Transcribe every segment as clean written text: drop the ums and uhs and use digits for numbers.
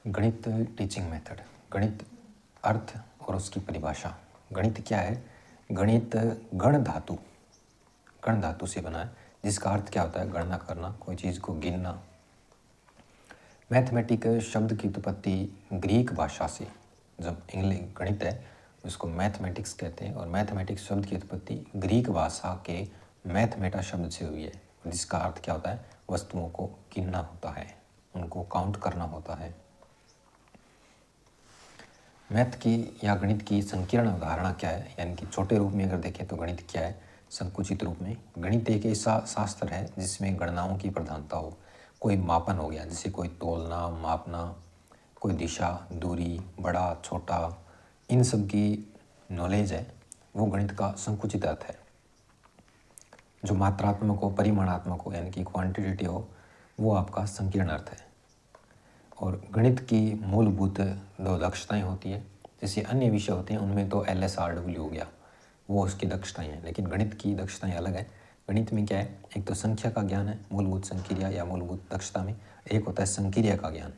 गणित teaching method. गणित अर्थ और उसकी परिभाषा। गणित क्या है? गणित गण धातु से बना है, जिसका अर्थ क्या होता है? गणना करना, कोई चीज़ को गिनना। मैथमेटिक शब्द की उत्पत्ति ग्रीक भाषा से, जब इंग्लिश गणित है उसको मैथमेटिक्स कहते हैं, और मैथमेटिक्स शब्द की उत्पत्ति ग्रीक भाषा के मैथमेटा शब्द से हुई है, जिसका अर्थ क्या होता है? वस्तुओं को गिनना होता है, उनको काउंट करना होता है। मैथ की या गणित की संकीर्ण अवधारणा क्या है? यानी कि छोटे रूप में अगर देखें तो गणित क्या है? संकुचित रूप में गणित एक ऐसा शास्त्र है जिसमें गणनाओं की प्रधानता हो। कोई मापन हो गया, जैसे कोई तोलना, मापना, कोई दिशा, दूरी, बड़ा छोटा, इन सब की नॉलेज है, वो गणित का संकुचित अर्थ है। जो मात्रात्मक हो, परिमाणात्मक हो, यानी कि क्वांटिटेटिव हो, वो आपका संकीर्ण अर्थ है। और गणित की मूलभूत दो दक्षताएं होती है। जैसे अन्य विषय होते हैं उनमें तो LSRW हो गया, वो उसकी दक्षताएं हैं, लेकिन गणित की दक्षताएं अलग है। गणित में क्या है? एक तो संख्या का ज्ञान है, मूलभूत संक्रिया या मूलभूत दक्षता में। एक होता है संक्रिया का ज्ञान।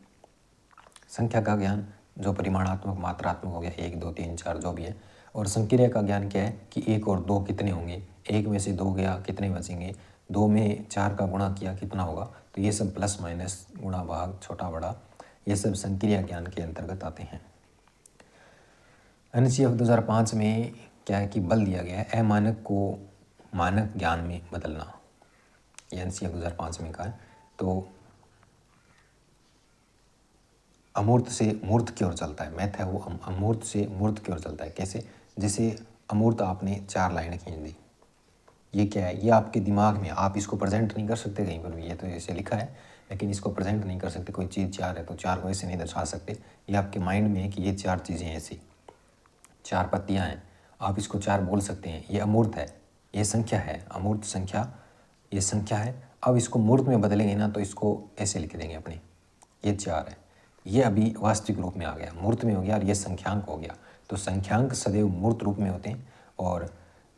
संख्या का ज्ञान जो परिमाणात्मक, मात्रात्मक हो गया, 1 2 3 4 जो भी है। और संक्रिया का ज्ञान क्या है कि 1 और 2 कितने होंगे, 1 में से 2 गया कितने बचेंगे, 2 में 4 का गुणा किया कितना होगा। तो ये सब प्लस माइनस, गुणा भाग, छोटा बड़ा, ये सब संक्रिया ज्ञान के अंतर्गत आते हैं। NCF 2005 में क्या है कि बल दिया गया है अमानक को मानक ज्ञान में बदलना। ये NCF 2005 में कहा है। तो अमूर्त से मूर्त की ओर चलता है, मैथ है वो अमूर्त से मूर्त की ओर चलता है। कैसे? जैसे अमूर्त आपने 4 लाइन खींच दी, ये क्या है? ये आपके दिमाग में, आप इसको प्रेजेंट नहीं कर सकते कहीं पर भी, ये तो ऐसे लिखा है लेकिन इसको प्रेजेंट नहीं कर सकते। कोई चीज़ 4 है तो 4 को ऐसे नहीं दर्शा सकते, ये आपके माइंड में है कि ये 4 चीज़ें ऐसी 4 पत्तियाँ हैं, आप इसको 4 बोल सकते हैं। ये अमूर्त है, ये संख्या है, अमूर्त संख्या, ये संख्या है। अब इसको मूर्त में बदलेंगे ना तो इसको ऐसे लिख देंगे अपने, ये 4 है। ये अभी वास्तविक रूप में आ गया, मूर्त में हो गया, और ये संख्यांक हो गया। तो संख्यांक सदैव मूर्त रूप में होते हैं और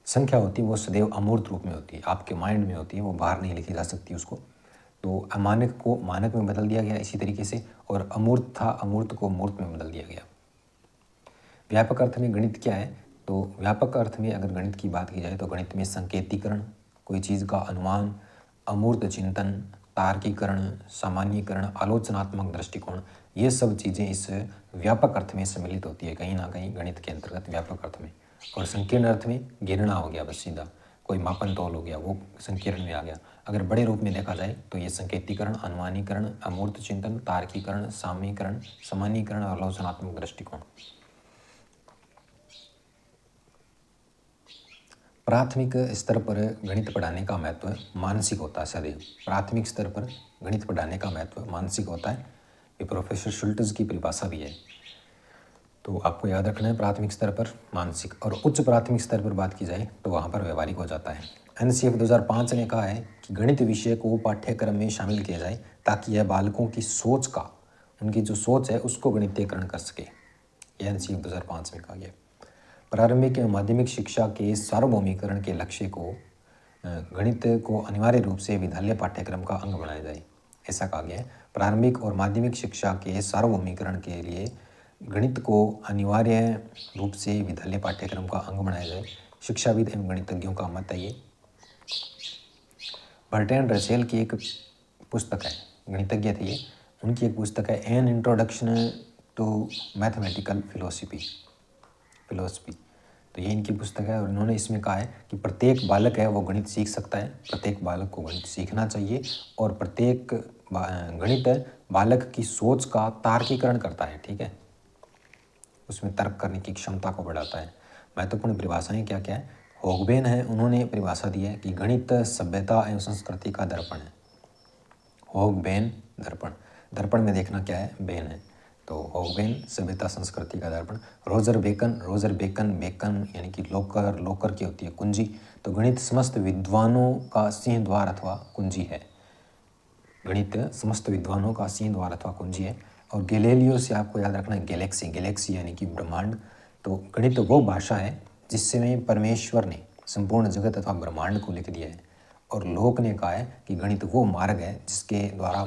संख्या होती है वो सदैव अमूर्त रूप में होती है, आपके माइंड में होती है, वो बाहर नहीं लिखी जा सकती उसको। तो अमानक को मानक में बदल दिया गया इसी तरीके से, और अमूर्त था, अमूर्त को मूर्त में बदल दिया गया। व्यापक अर्थ में गणित क्या है? तो व्यापक अर्थ में अगर गणित की बात की जाए तो गणित में संकेतीकरण, कोई चीज़ का अनुमान, अमूर्त चिंतन, तार्किकरण, सामान्यीकरण, आलोचनात्मक दृष्टिकोण, ये सब चीज़ें इस व्यापक अर्थ में सम्मिलित होती है कहीं ना कहीं गणित के अंतर्गत, व्यापक अर्थ में। और संकीर्ण अर्थ में गिनना हो गया, बस सीधा कोई मापन तोल हो गया, वो संकीर्ण में आ गया। अगर बड़े रूप में देखा जाए तो ये संकेतीकरण, अनुमानीकरण, अमूर्त चिंतन, तार्किकरण, सामान्यीकरण, सामान्यीकरण और आलोचनात्मक दृष्टिकोण। प्राथमिक स्तर पर गणित पढ़ाने का महत्व मानसिक होता है सदैव। प्राथमिक स्तर पर गणित पढ़ाने का महत्व मानसिक होता है, ये प्रोफेसर शुल्टज की परिभाषा भी है। तो आपको याद रखना है प्राथमिक स्तर पर मानसिक, और उच्च प्राथमिक स्तर पर बात की जाए तो वहाँ पर व्यवहारिक हो जाता है। NCF 2005 ने कहा है कि गणित विषय को पाठ्यक्रम में शामिल किया जाए ताकि यह बालकों की सोच का, उनकी जो सोच है उसको गणितीयकरण कर सके। यह NCF 2005 में कहा गया। प्रारंभिक एवं माध्यमिक शिक्षा के सार्वभौमिकरण के लक्ष्य को गणित को अनिवार्य रूप से विद्यालय पाठ्यक्रम का अंग बनाया जाए, ऐसा कहा गया है। प्रारंभिक और माध्यमिक शिक्षा के सार्वभौमिकरण के लिए गणित को अनिवार्य रूप से विद्यालय पाठ्यक्रम का अंग बनाया जाए, शिक्षाविद एवं गणितज्ञों का मत है ये। बर्ट्रैंड रसेल की एक पुस्तक है, गणितज्ञ थे ये, उनकी एक पुस्तक है an introduction to mathematical philosophy. तो ये इनकी पुस्तक है, और इन्होंने इसमें कहा है कि प्रत्येक बालक है वो गणित सीख सकता है, प्रत्येक बालक को गणित सीखना चाहिए, और प्रत्येक गणित बालक की सोच का तार्किकरण करता है, ठीक है, उसमें तर्क करने की क्षमता को बढ़ाता है। महत्वपूर्ण परिभाषाएं क्या क्या है? होगबेन है, उन्होंने परिभाषा दी है कि गणित सभ्यता एवं संस्कृति का दर्पण है। होगबेन, दर्पण, दर्पण में देखना क्या है? बेन है, तो होगबेन सभ्यता संस्कृति का दर्पण। रोजर बेकन, बेकन यानी कि लोकर, लोकर की होती है कुंजी, तो गणित समस्त विद्वानों का सिंह द्वार अथवा कुंजी है। गणित समस्त विद्वानों का सिंह द्वार अथवा कुंजी है। और गैलीलियो से आपको याद रखना है गैलेक्सी, गैलेक्सी यानी कि ब्रह्मांड। तो गणित वो भाषा है जिससे परमेश्वर ने संपूर्ण जगत अथवा ब्रह्मांड को लिख दिया है, और लोक ने कहा है कि गणित वो मार्ग है जिसके द्वारा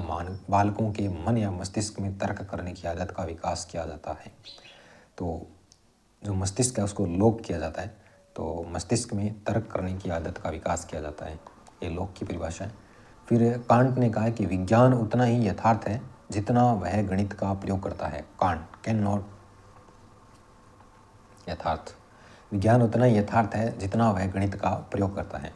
बालकों के मन या मस्तिष्क में तर्क करने की आदत का विकास किया जाता है। तो जो मस्तिष्क है उसको लोक किया जाता है, तो मस्तिष्क में तर्क करने की आदत का विकास किया जाता है, ये लोक की परिभाषा है। फिर कांट ने कहा है कि विज्ञान उतना ही यथार्थ है जितना वह गणित का प्रयोग करता है। कांट कैन नॉट यथार्थ, विज्ञान उतना ही यथार्थ है जितना वह गणित का प्रयोग करता है।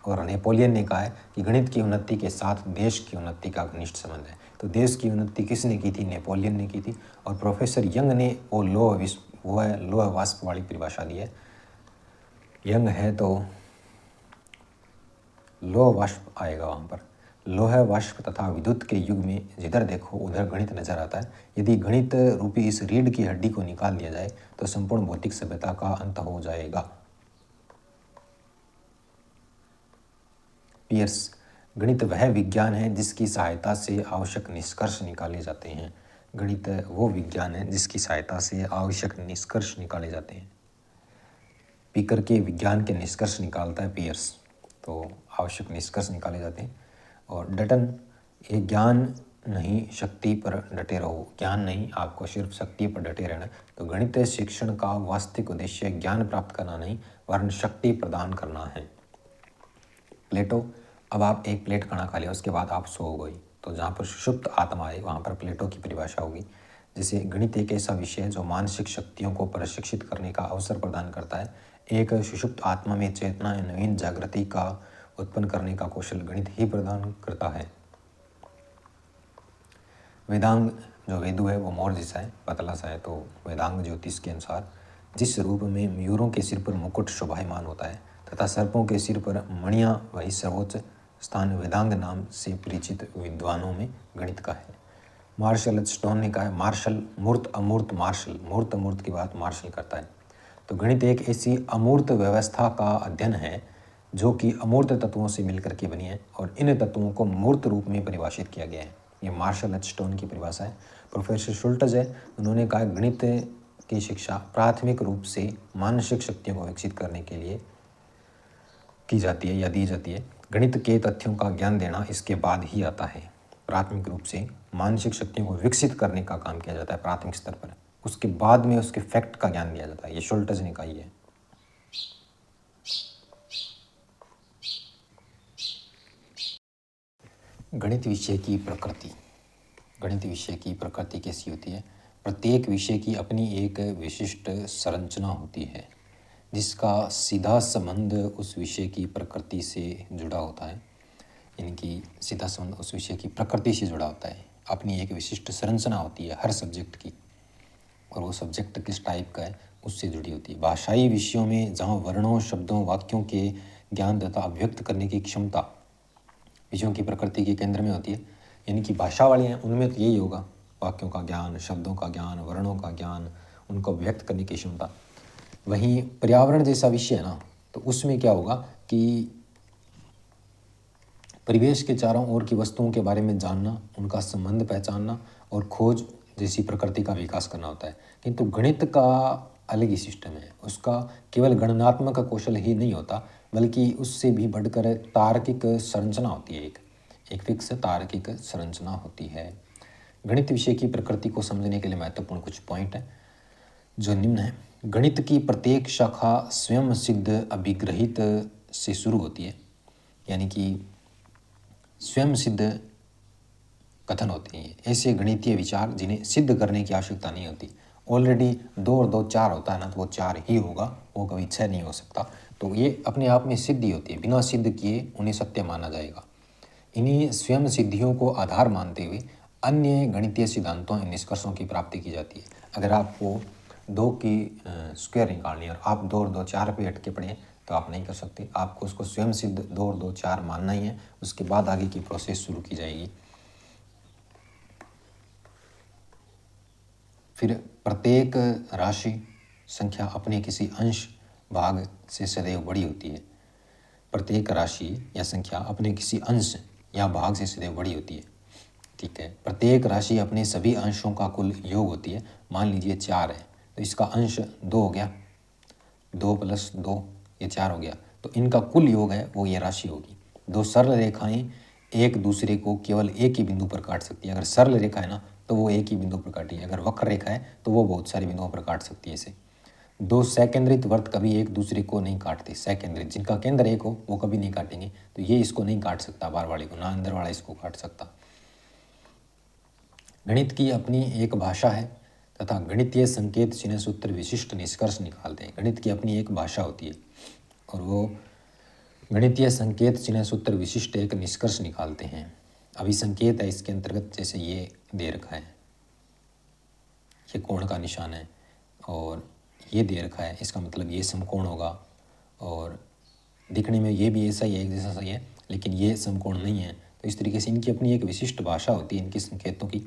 और नेपोलियन ने कहा है कि गणित की उन्नति के साथ देश की उन्नति का घनिष्ठ संबंध है। तो देश की उन्नति किसने की थी? नेपोलियन ने की थी। और प्रोफेसर यंग ने वो लोह वाष्प वाली परिभाषा दी है। यंग है तो लोह वाष्प आएगा वहाँ पर। लोह वाष्प तथा विद्युत के युग में जिधर देखो उधर गणित नजर आता है। यदि गणित रूपी इस रीढ़ की हड्डी को निकाल दिया जाए तो संपूर्ण भौतिक सभ्यता का अंत हो जाएगा। पियर्स, गणित वह विज्ञान है जिसकी सहायता से आवश्यक निष्कर्ष निकाले जाते हैं। गणित वो विज्ञान है जिसकी सहायता से आवश्यक निष्कर्ष निकाले जाते हैं। पीकर के विज्ञान के निष्कर्ष निकालता है पियर्स, तो आवश्यक निष्कर्ष निकाले जाते हैं। और डटन, ये ज्ञान नहीं शक्ति पर डटे रहो। ज्ञान नहीं, आपको सिर्फ शक्ति पर डटे रहना। तो गणित शिक्षण का वास्तविक उद्देश्य ज्ञान प्राप्त करना नहीं वरन शक्ति प्रदान करना है। प्लेटो, अब आप एक प्लेट खाना खा लिया उसके बाद आप सो गए, तो जहाँ पर सुषुप्त आत्मा आए वहाँ पर प्लेटो की परिभाषा होगी। जैसे गणित एक ऐसा विषय है जो मानसिक शक्तियों को प्रशिक्षित करने का अवसर प्रदान करता है। एक सुषुप्त आत्मा में चेतना या नवीन जागृति का उत्पन्न करने का कौशल गणित ही प्रदान करता है। वेदांग, जो वेदु है वो मोर जैसा है, पतला सा है, तो वेदांग ज्योतिष के अनुसार जिस रूप में मयूरों के सिर पर मुकुट शोभायमान होता है तथा सर्पों के सिर पर मणियाँ, वही सर्वोच्च स्थान वेदांग नाम से परिचित विद्वानों में गणित का है। मार्शल स्टोन ने कहा है मार्शल मूर्त अमूर्त मार्शल, मूर्त अमूर्त की बात मार्शल करता है। तो गणित एक ऐसी अमूर्त व्यवस्था का अध्ययन है जो कि अमूर्त तत्वों से मिलकर के बनी है और इन तत्वों को मूर्त रूप में परिभाषित किया गया है। ये मार्शल स्टोन की परिभाषा है। प्रोफेसर शुल्टज है, उन्होंने कहा गणित की शिक्षा प्राथमिक रूप से मानसिक शक्तियों को विकसित करने के लिए की जाती है या दी जाती है। गणित के तथ्यों का ज्ञान देना इसके बाद ही आता है। प्राथमिक रूप से मानसिक शक्तियों को विकसित करने का काम किया जाता है प्राथमिक स्तर पर, उसके बाद में उसके फैक्ट का ज्ञान दिया जाता है। ये शुल्टज ने कहा है। गणित विषय की प्रकृति, गणित विषय की प्रकृति कैसी होती है? प्रत्येक विषय की अपनी एक विशिष्ट संरचना होती है जिसका सीधा संबंध उस विषय की प्रकृति से जुड़ा होता है। यानी कि सीधा संबंध उस विषय की प्रकृति से जुड़ा होता है। अपनी एक विशिष्ट संरचना होती है हर सब्जेक्ट की, और वो सब्जेक्ट किस टाइप का है उससे जुड़ी होती है। भाषाई विषयों में जहाँ वर्णों, शब्दों, वाक्यों के ज्ञान तथा अभिव्यक्त करने की क्षमता विषयों की प्रकृति के केंद्र में होती है, यानी कि भाषा वाले हैं उनमें तो यही होगा, वाक्यों का ज्ञान, शब्दों का ज्ञान, वर्णों का ज्ञान, उनको व्यक्त करने की क्षमता। वहीं पर्यावरण जैसा विषय है ना, तो उसमें क्या होगा कि परिवेश के चारों ओर की वस्तुओं के बारे में जानना, उनका संबंध पहचानना और खोज जैसी प्रकृति का विकास करना होता है। किंतु गणित का अलग ही सिस्टम है। उसका केवल गणनात्मक कौशल ही नहीं होता बल्कि उससे भी बढ़कर तार्किक संरचना होती है। एक फिक्स तार्किक संरचना होती है। गणित विषय की प्रकृति को समझने के लिए महत्वपूर्ण कुछ पॉइंट है जो निम्न है। गणित की प्रत्येक शाखा स्वयं सिद्ध अभिग्रहित से शुरू होती है, यानी कि स्वयं सिद्ध कथन होते हैं। ऐसे गणितीय विचार जिन्हें सिद्ध करने की आवश्यकता नहीं होती। ऑलरेडी 2 और 2 4 होता है ना, तो वो 4 ही होगा, वो कभी 6 नहीं हो सकता। तो ये अपने आप में सिद्धि होती है, बिना सिद्ध किए उन्हें सत्य माना जाएगा। इन्हीं स्वयं सिद्धियों को आधार मानते हुए अन्य गणितीय सिद्धांतों और निष्कर्षों की प्राप्ति की जाती है। अगर आपको 2 की स्क्वायर निकालनी है और आप 2 और 2 4 पे अटके पड़े तो आप नहीं कर सकते। आपको उसको स्वयं सिद्ध 2 और 2 4 मानना ही है, उसके बाद आगे की प्रोसेस शुरू की जाएगी। फिर प्रत्येक राशि संख्या अपने किसी अंश भाग से सदैव बड़ी होती है। प्रत्येक राशि या संख्या अपने किसी अंश या भाग से सदैव बड़ी होती है। ठीक है, प्रत्येक राशि अपने सभी अंशों का कुल योग होती है। मान लीजिए 4 है तो इसका अंश 2 हो गया, 2 + 2 ये 4 हो गया, तो इनका कुल योग है वो ये राशि होगी। दो सरल रेखाएं एक दूसरे को केवल एक ही बिंदु पर काट सकती है। अगर सरल रेखा है ना तो वो एक ही बिंदु पर काटी है, अगर वक्र रेखा है तो वो बहुत सारे बिंदुओं पर काट सकती है इसे। दो सकेंद्रित वृत्त कभी एक दूसरे को नहीं काटते। सकेंद्रित, जिनका केंद्र एक हो वो कभी नहीं काटेंगे, तो ये इसको नहीं काट सकता, बाहर वाले को, ना अंदर वाला इसको काट सकता। गणित की अपनी एक भाषा है तथा गणितीय संकेत चिन्ह सूत्र विशिष्ट निष्कर्ष निकालते हैं। गणित की अपनी एक भाषा होती है और वो गणितीय संकेत चिन्ह सूत्र विशिष्ट एक निष्कर्ष निकालते हैं। अभी संकेत है, इसके अंतर्गत जैसे ये दे रखा है, ये कोण का निशान है और ये दे रखा है, इसका मतलब ये समकोण होगा, और दिखने में ये भी ऐसा ही है, एक जैसा सही है, लेकिन ये समकोण नहीं है। तो इस तरीके से इनकी अपनी एक विशिष्ट भाषा होती है इनके संकेतों की।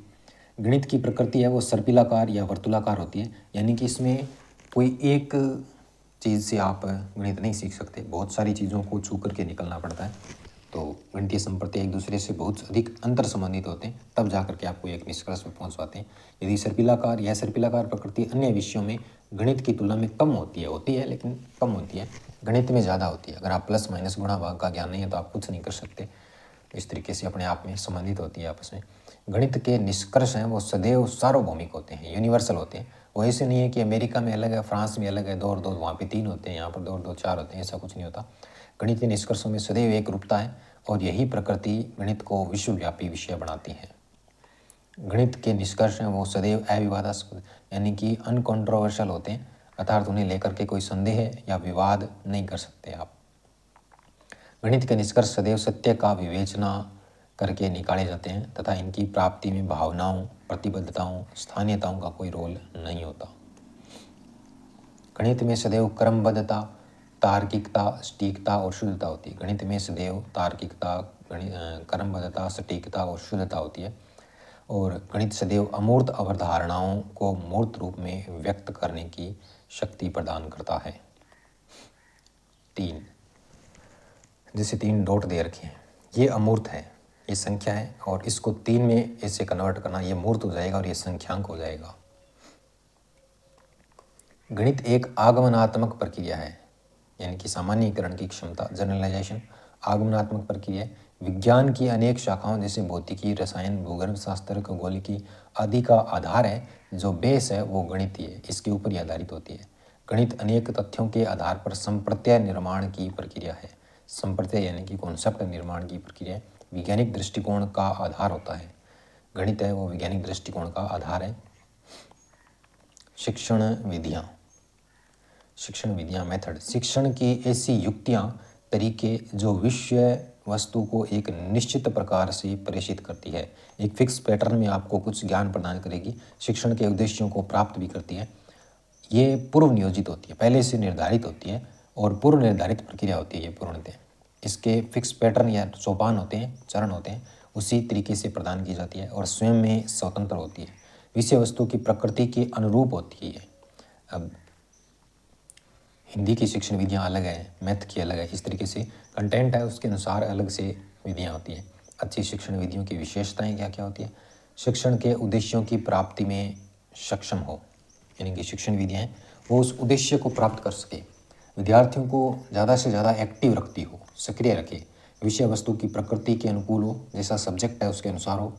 गणित की प्रकृति है वो सर्पिलाकार या वर्तुलाकार होती है, यानी कि इसमें कोई एक चीज़ से आप गणित नहीं सीख सकते, बहुत सारी चीज़ों को छू करके निकलना पड़ता है। तो गणितीय संप्रति एक दूसरे से बहुत अधिक अंतर संबंधित होते हैं, तब जा करके आपको एक निष्कर्ष में पहुँच पाते हैं। यदि सर्पिलाकार या सर्पिलाकार प्रकृति अन्य विषयों में गणित की तुलना में कम होती है लेकिन कम होती है, गणित में ज़्यादा होती है। अगर आप प्लस माइनस गुणा भाग का ज्ञान नहीं है तो आप कुछ नहीं कर सकते। इस तरीके से अपने आप में संबंधित होती है आपस में। गणित के निष्कर्ष हैं वो सदैव सार्वभौमिक होते हैं, यूनिवर्सल होते हैं। वो ऐसे नहीं है कि अमेरिका में अलग है, फ्रांस में अलग है, 2 और 2 वहाँ पे 3 होते हैं, यहाँ पर 2 और 2 4 होते हैं, ऐसा कुछ नहीं होता। गणित के निष्कर्षों में सदैव एक रूपता है और यही प्रकृति गणित को विश्वव्यापी विषय बनाती है। गणित के निष्कर्ष हैं वो सदैव अविवादास्पद यानी कि अनकॉन्ट्रोवर्शियल होते हैं, अर्थात उन्हें लेकर के कोई संदेह या विवाद नहीं कर सकते आप। गणित के निष्कर्ष सदैव सत्य का विवेचना करके निकाले जाते हैं तथा इनकी प्राप्ति में भावनाओं, प्रतिबद्धताओं, स्थानीयताओं का कोई रोल नहीं होता। गणित में सदैव क्रमबद्धता, तार्किकता, सटीकता और शुद्धता होती है। गणित में सदैव तार्किकता, क्रमबद्धता, सटीकता और शुद्धता होती है और गणित सदैव अमूर्त अवधारणाओं को मूर्त रूप में व्यक्त करने की शक्ति प्रदान करता है। 3 जैसे 3 डॉट दे रखे हैं, ये अमूर्त है, ये संख्या है और इसको 3 में ऐसे कन्वर्ट करना, ये मूर्त हो जाएगा और ये संख्यांक हो जाएगा। गणित एक आगमनात्मक प्रक्रिया है, यानी कि सामान्यीकरण की क्षमता, जनरलाइजेशन आगमनात्मक प्रक्रिया है। विज्ञान की अनेक शाखाओं जैसे भौतिकी, रसायन, भूगर्भ शास्त्र, खगोलिकी आदि का आधार है, जो बेस है वो गणित ही है, इसके ऊपर ही आधारित होती है। गणित अनेक तथ्यों के आधार पर संप्रत्यय निर्माण की प्रक्रिया है। संप्रत्यय यानी कि कॉन्सेप्ट निर्माण की प्रक्रिया वैज्ञानिक दृष्टिकोण का आधार होता है। गणित है वो वैज्ञानिक दृष्टिकोण का आधार है। शिक्षण विधियाँ मेथड, शिक्षण की ऐसी युक्तियाँ, तरीके जो विषय वस्तु को एक निश्चित प्रकार से प्रेषित करती है, एक फिक्स पैटर्न में आपको कुछ ज्ञान प्रदान करेगी, शिक्षण के उद्देश्यों को प्राप्त भी करती है। ये पूर्व नियोजित होती है, पहले से निर्धारित होती है और पूर्व निर्धारित प्रक्रिया होती है ये पूर्णतः। इसके फिक्स पैटर्न या सोपान होते हैं, चरण होते हैं, उसी तरीके से प्रदान की जाती है और स्वयं में स्वतंत्र होती है, विषय वस्तु की प्रकृति के अनुरूप होती है। अब हिंदी की शिक्षण विधियाँ अलग है, मैथ की अलग है, इस तरीके से कंटेंट है उसके अनुसार अलग से विधियाँ होती हैं। अच्छी शिक्षण विधियों की विशेषताएं क्या क्या होती है? शिक्षण के उद्देश्यों की प्राप्ति में सक्षम हो, यानी कि शिक्षण विधियाँ वो उस उद्देश्य को प्राप्त कर सके, विद्यार्थियों को ज़्यादा से ज़्यादा एक्टिव रखती हो, सक्रिय रखे, विषय वस्तु की प्रकृति के अनुकूल हो, जैसा सब्जेक्ट है उसके अनुसार हो,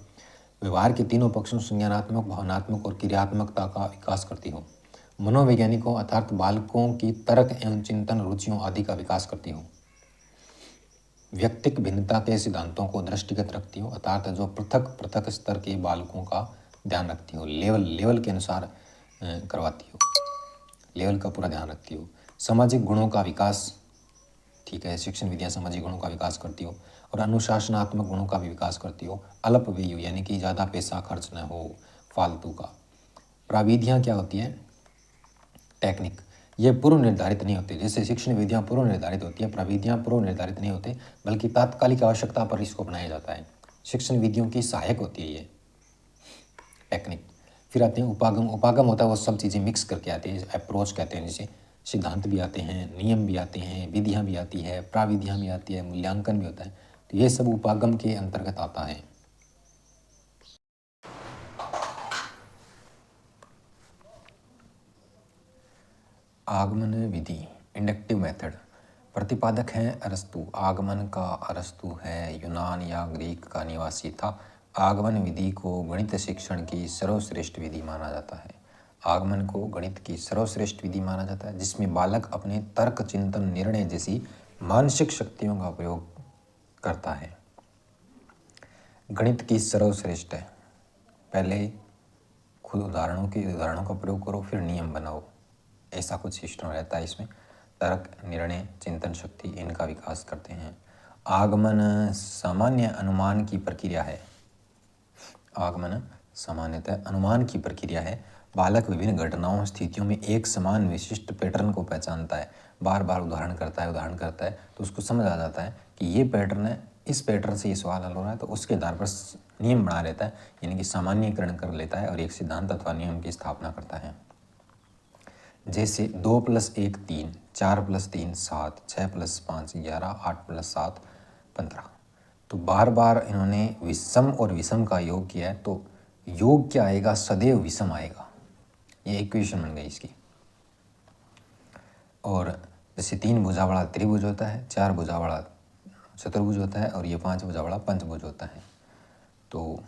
व्यवहार के तीनों पक्षों संज्ञानात्मक, भावनात्मक और क्रियात्मकता का विकास करती हो, मनोवैज्ञानिकों अर्थात बालकों की तर्क एवं चिंतन रुचियों आदि का विकास करती हो, व्यक्तिक भिन्नता के सिद्धांतों को दृष्टिगत रखती हो, अर्थात जो पृथक पृथक स्तर के बालकों का ध्यान रखती हो, लेवल के अनुसार करवाती हो, लेवल का पूरा ध्यान रखती हो, सामाजिक गुणों का विकास, ठीक है, शिक्षण विधियाँ सामाजिक गुणों का विकास करती हो और अनुशासनात्मक गुणों का भी विकास करती हो, अल्प व्यय यानी कि ज़्यादा पैसा खर्च न हो फालतू का। प्राविधियाँ क्या होती है? टेक्निक, ये पूर्व निर्धारित नहीं होती, जैसे शिक्षण विधियाँ पूर्व निर्धारित होती है, प्रविधियाँ पूर्व निर्धारित नहीं होते, बल्कि तात्कालिक आवश्यकता पर इसको अपनाया जाता है। शिक्षण विधियों की सहायक होती है ये टेक्निक। फिर आते हैं उपागम। उपागम होता है वो सब चीज़ें मिक्स करके आती है, अप्रोच कहते हैं जिसे, सिद्धांत भी आते हैं, नियम भी आते हैं, विधियाँ भी आती है, प्राविधियाँ भी आती है, मूल्यांकन भी होता है, तो ये सब उपागम के अंतर्गत आता है। आगमन विधि, इंडक्टिव मेथड, प्रतिपादक हैं अरस्तु। आगमन का अरस्तु है, यूनान या ग्रीक का निवासी था। आगमन विधि को गणित शिक्षण की सर्वश्रेष्ठ विधि माना जाता है। आगमन को गणित की सर्वश्रेष्ठ विधि माना जाता है, जिसमें बालक अपने तर्क, चिंतन, निर्णय जैसी मानसिक शक्तियों का प्रयोग करता है। गणित की सर्वश्रेष्ठ है, पहले खुद उदाहरणों का प्रयोग करो, फिर नियम बनाओ, ऐसा कुछ सिस्टम रहता है इसमें। तर्क, निर्णय, चिंतन शक्ति, इनका विकास करते हैं। आगमन सामान्य अनुमान की प्रक्रिया है। आगमन सामान्यतः अनुमान की प्रक्रिया है। बालक विभिन्न घटनाओं, स्थितियों में एक समान विशिष्ट पैटर्न को पहचानता है, बार बार उदाहरण करता है तो उसको समझ आ जाता है कि ये पैटर्न है, इस पैटर्न से ये सवाल हल हो रहा है, तो उसके आधार पर नियम बना लेता है, यानी कि सामान्यीकरण कर लेता है और एक सिद्धांत अथवा नियम की स्थापना करता है। जैसे 2 + 1 3, 4 + 3 7, 6 + 5 11, 8 + 7 15। तो बार बार इन्होंने विषम और विषम का योग किया है, तो योग क्या आएगा? सदैव विषम आएगा। ये इक्वेशन बन गई इसकी। और जैसे 3 भुजा वाला त्रिभुज होता है, 4 भुजा वाला चतुर्भुज होता है और ये 5 भुजा वाला पंचभुज होता है। तो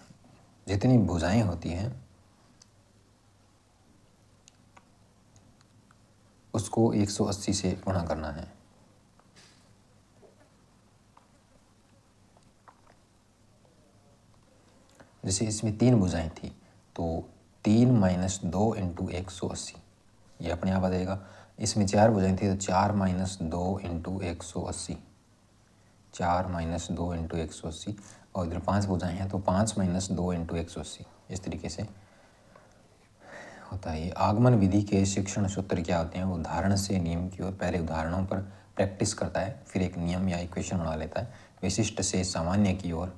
जितनी भुजाएं होती हैं उसको 180 से गुणा करना है। जैसे इसमें 3 भुजाएं थी, तो 3 - 2 × 180, ये अपने आप आ जाएगा। इसमें 4 भुजाएं थी, तो 4 - 2 × 180, 4 - 2 × 180। और इधर 5 भुजाएं हैं, तो 5 - 2 × 180, इस तरीके से होता है। ये आगमन विधि के शिक्षण सूत्र क्या होते हैं? उदाहरण से नियम की ओर, पहले उदाहरणों पर प्रैक्टिस करता है, फिर एक नियम या इक्वेशन बना लेता है। विशिष्ट से सामान्य की ओर,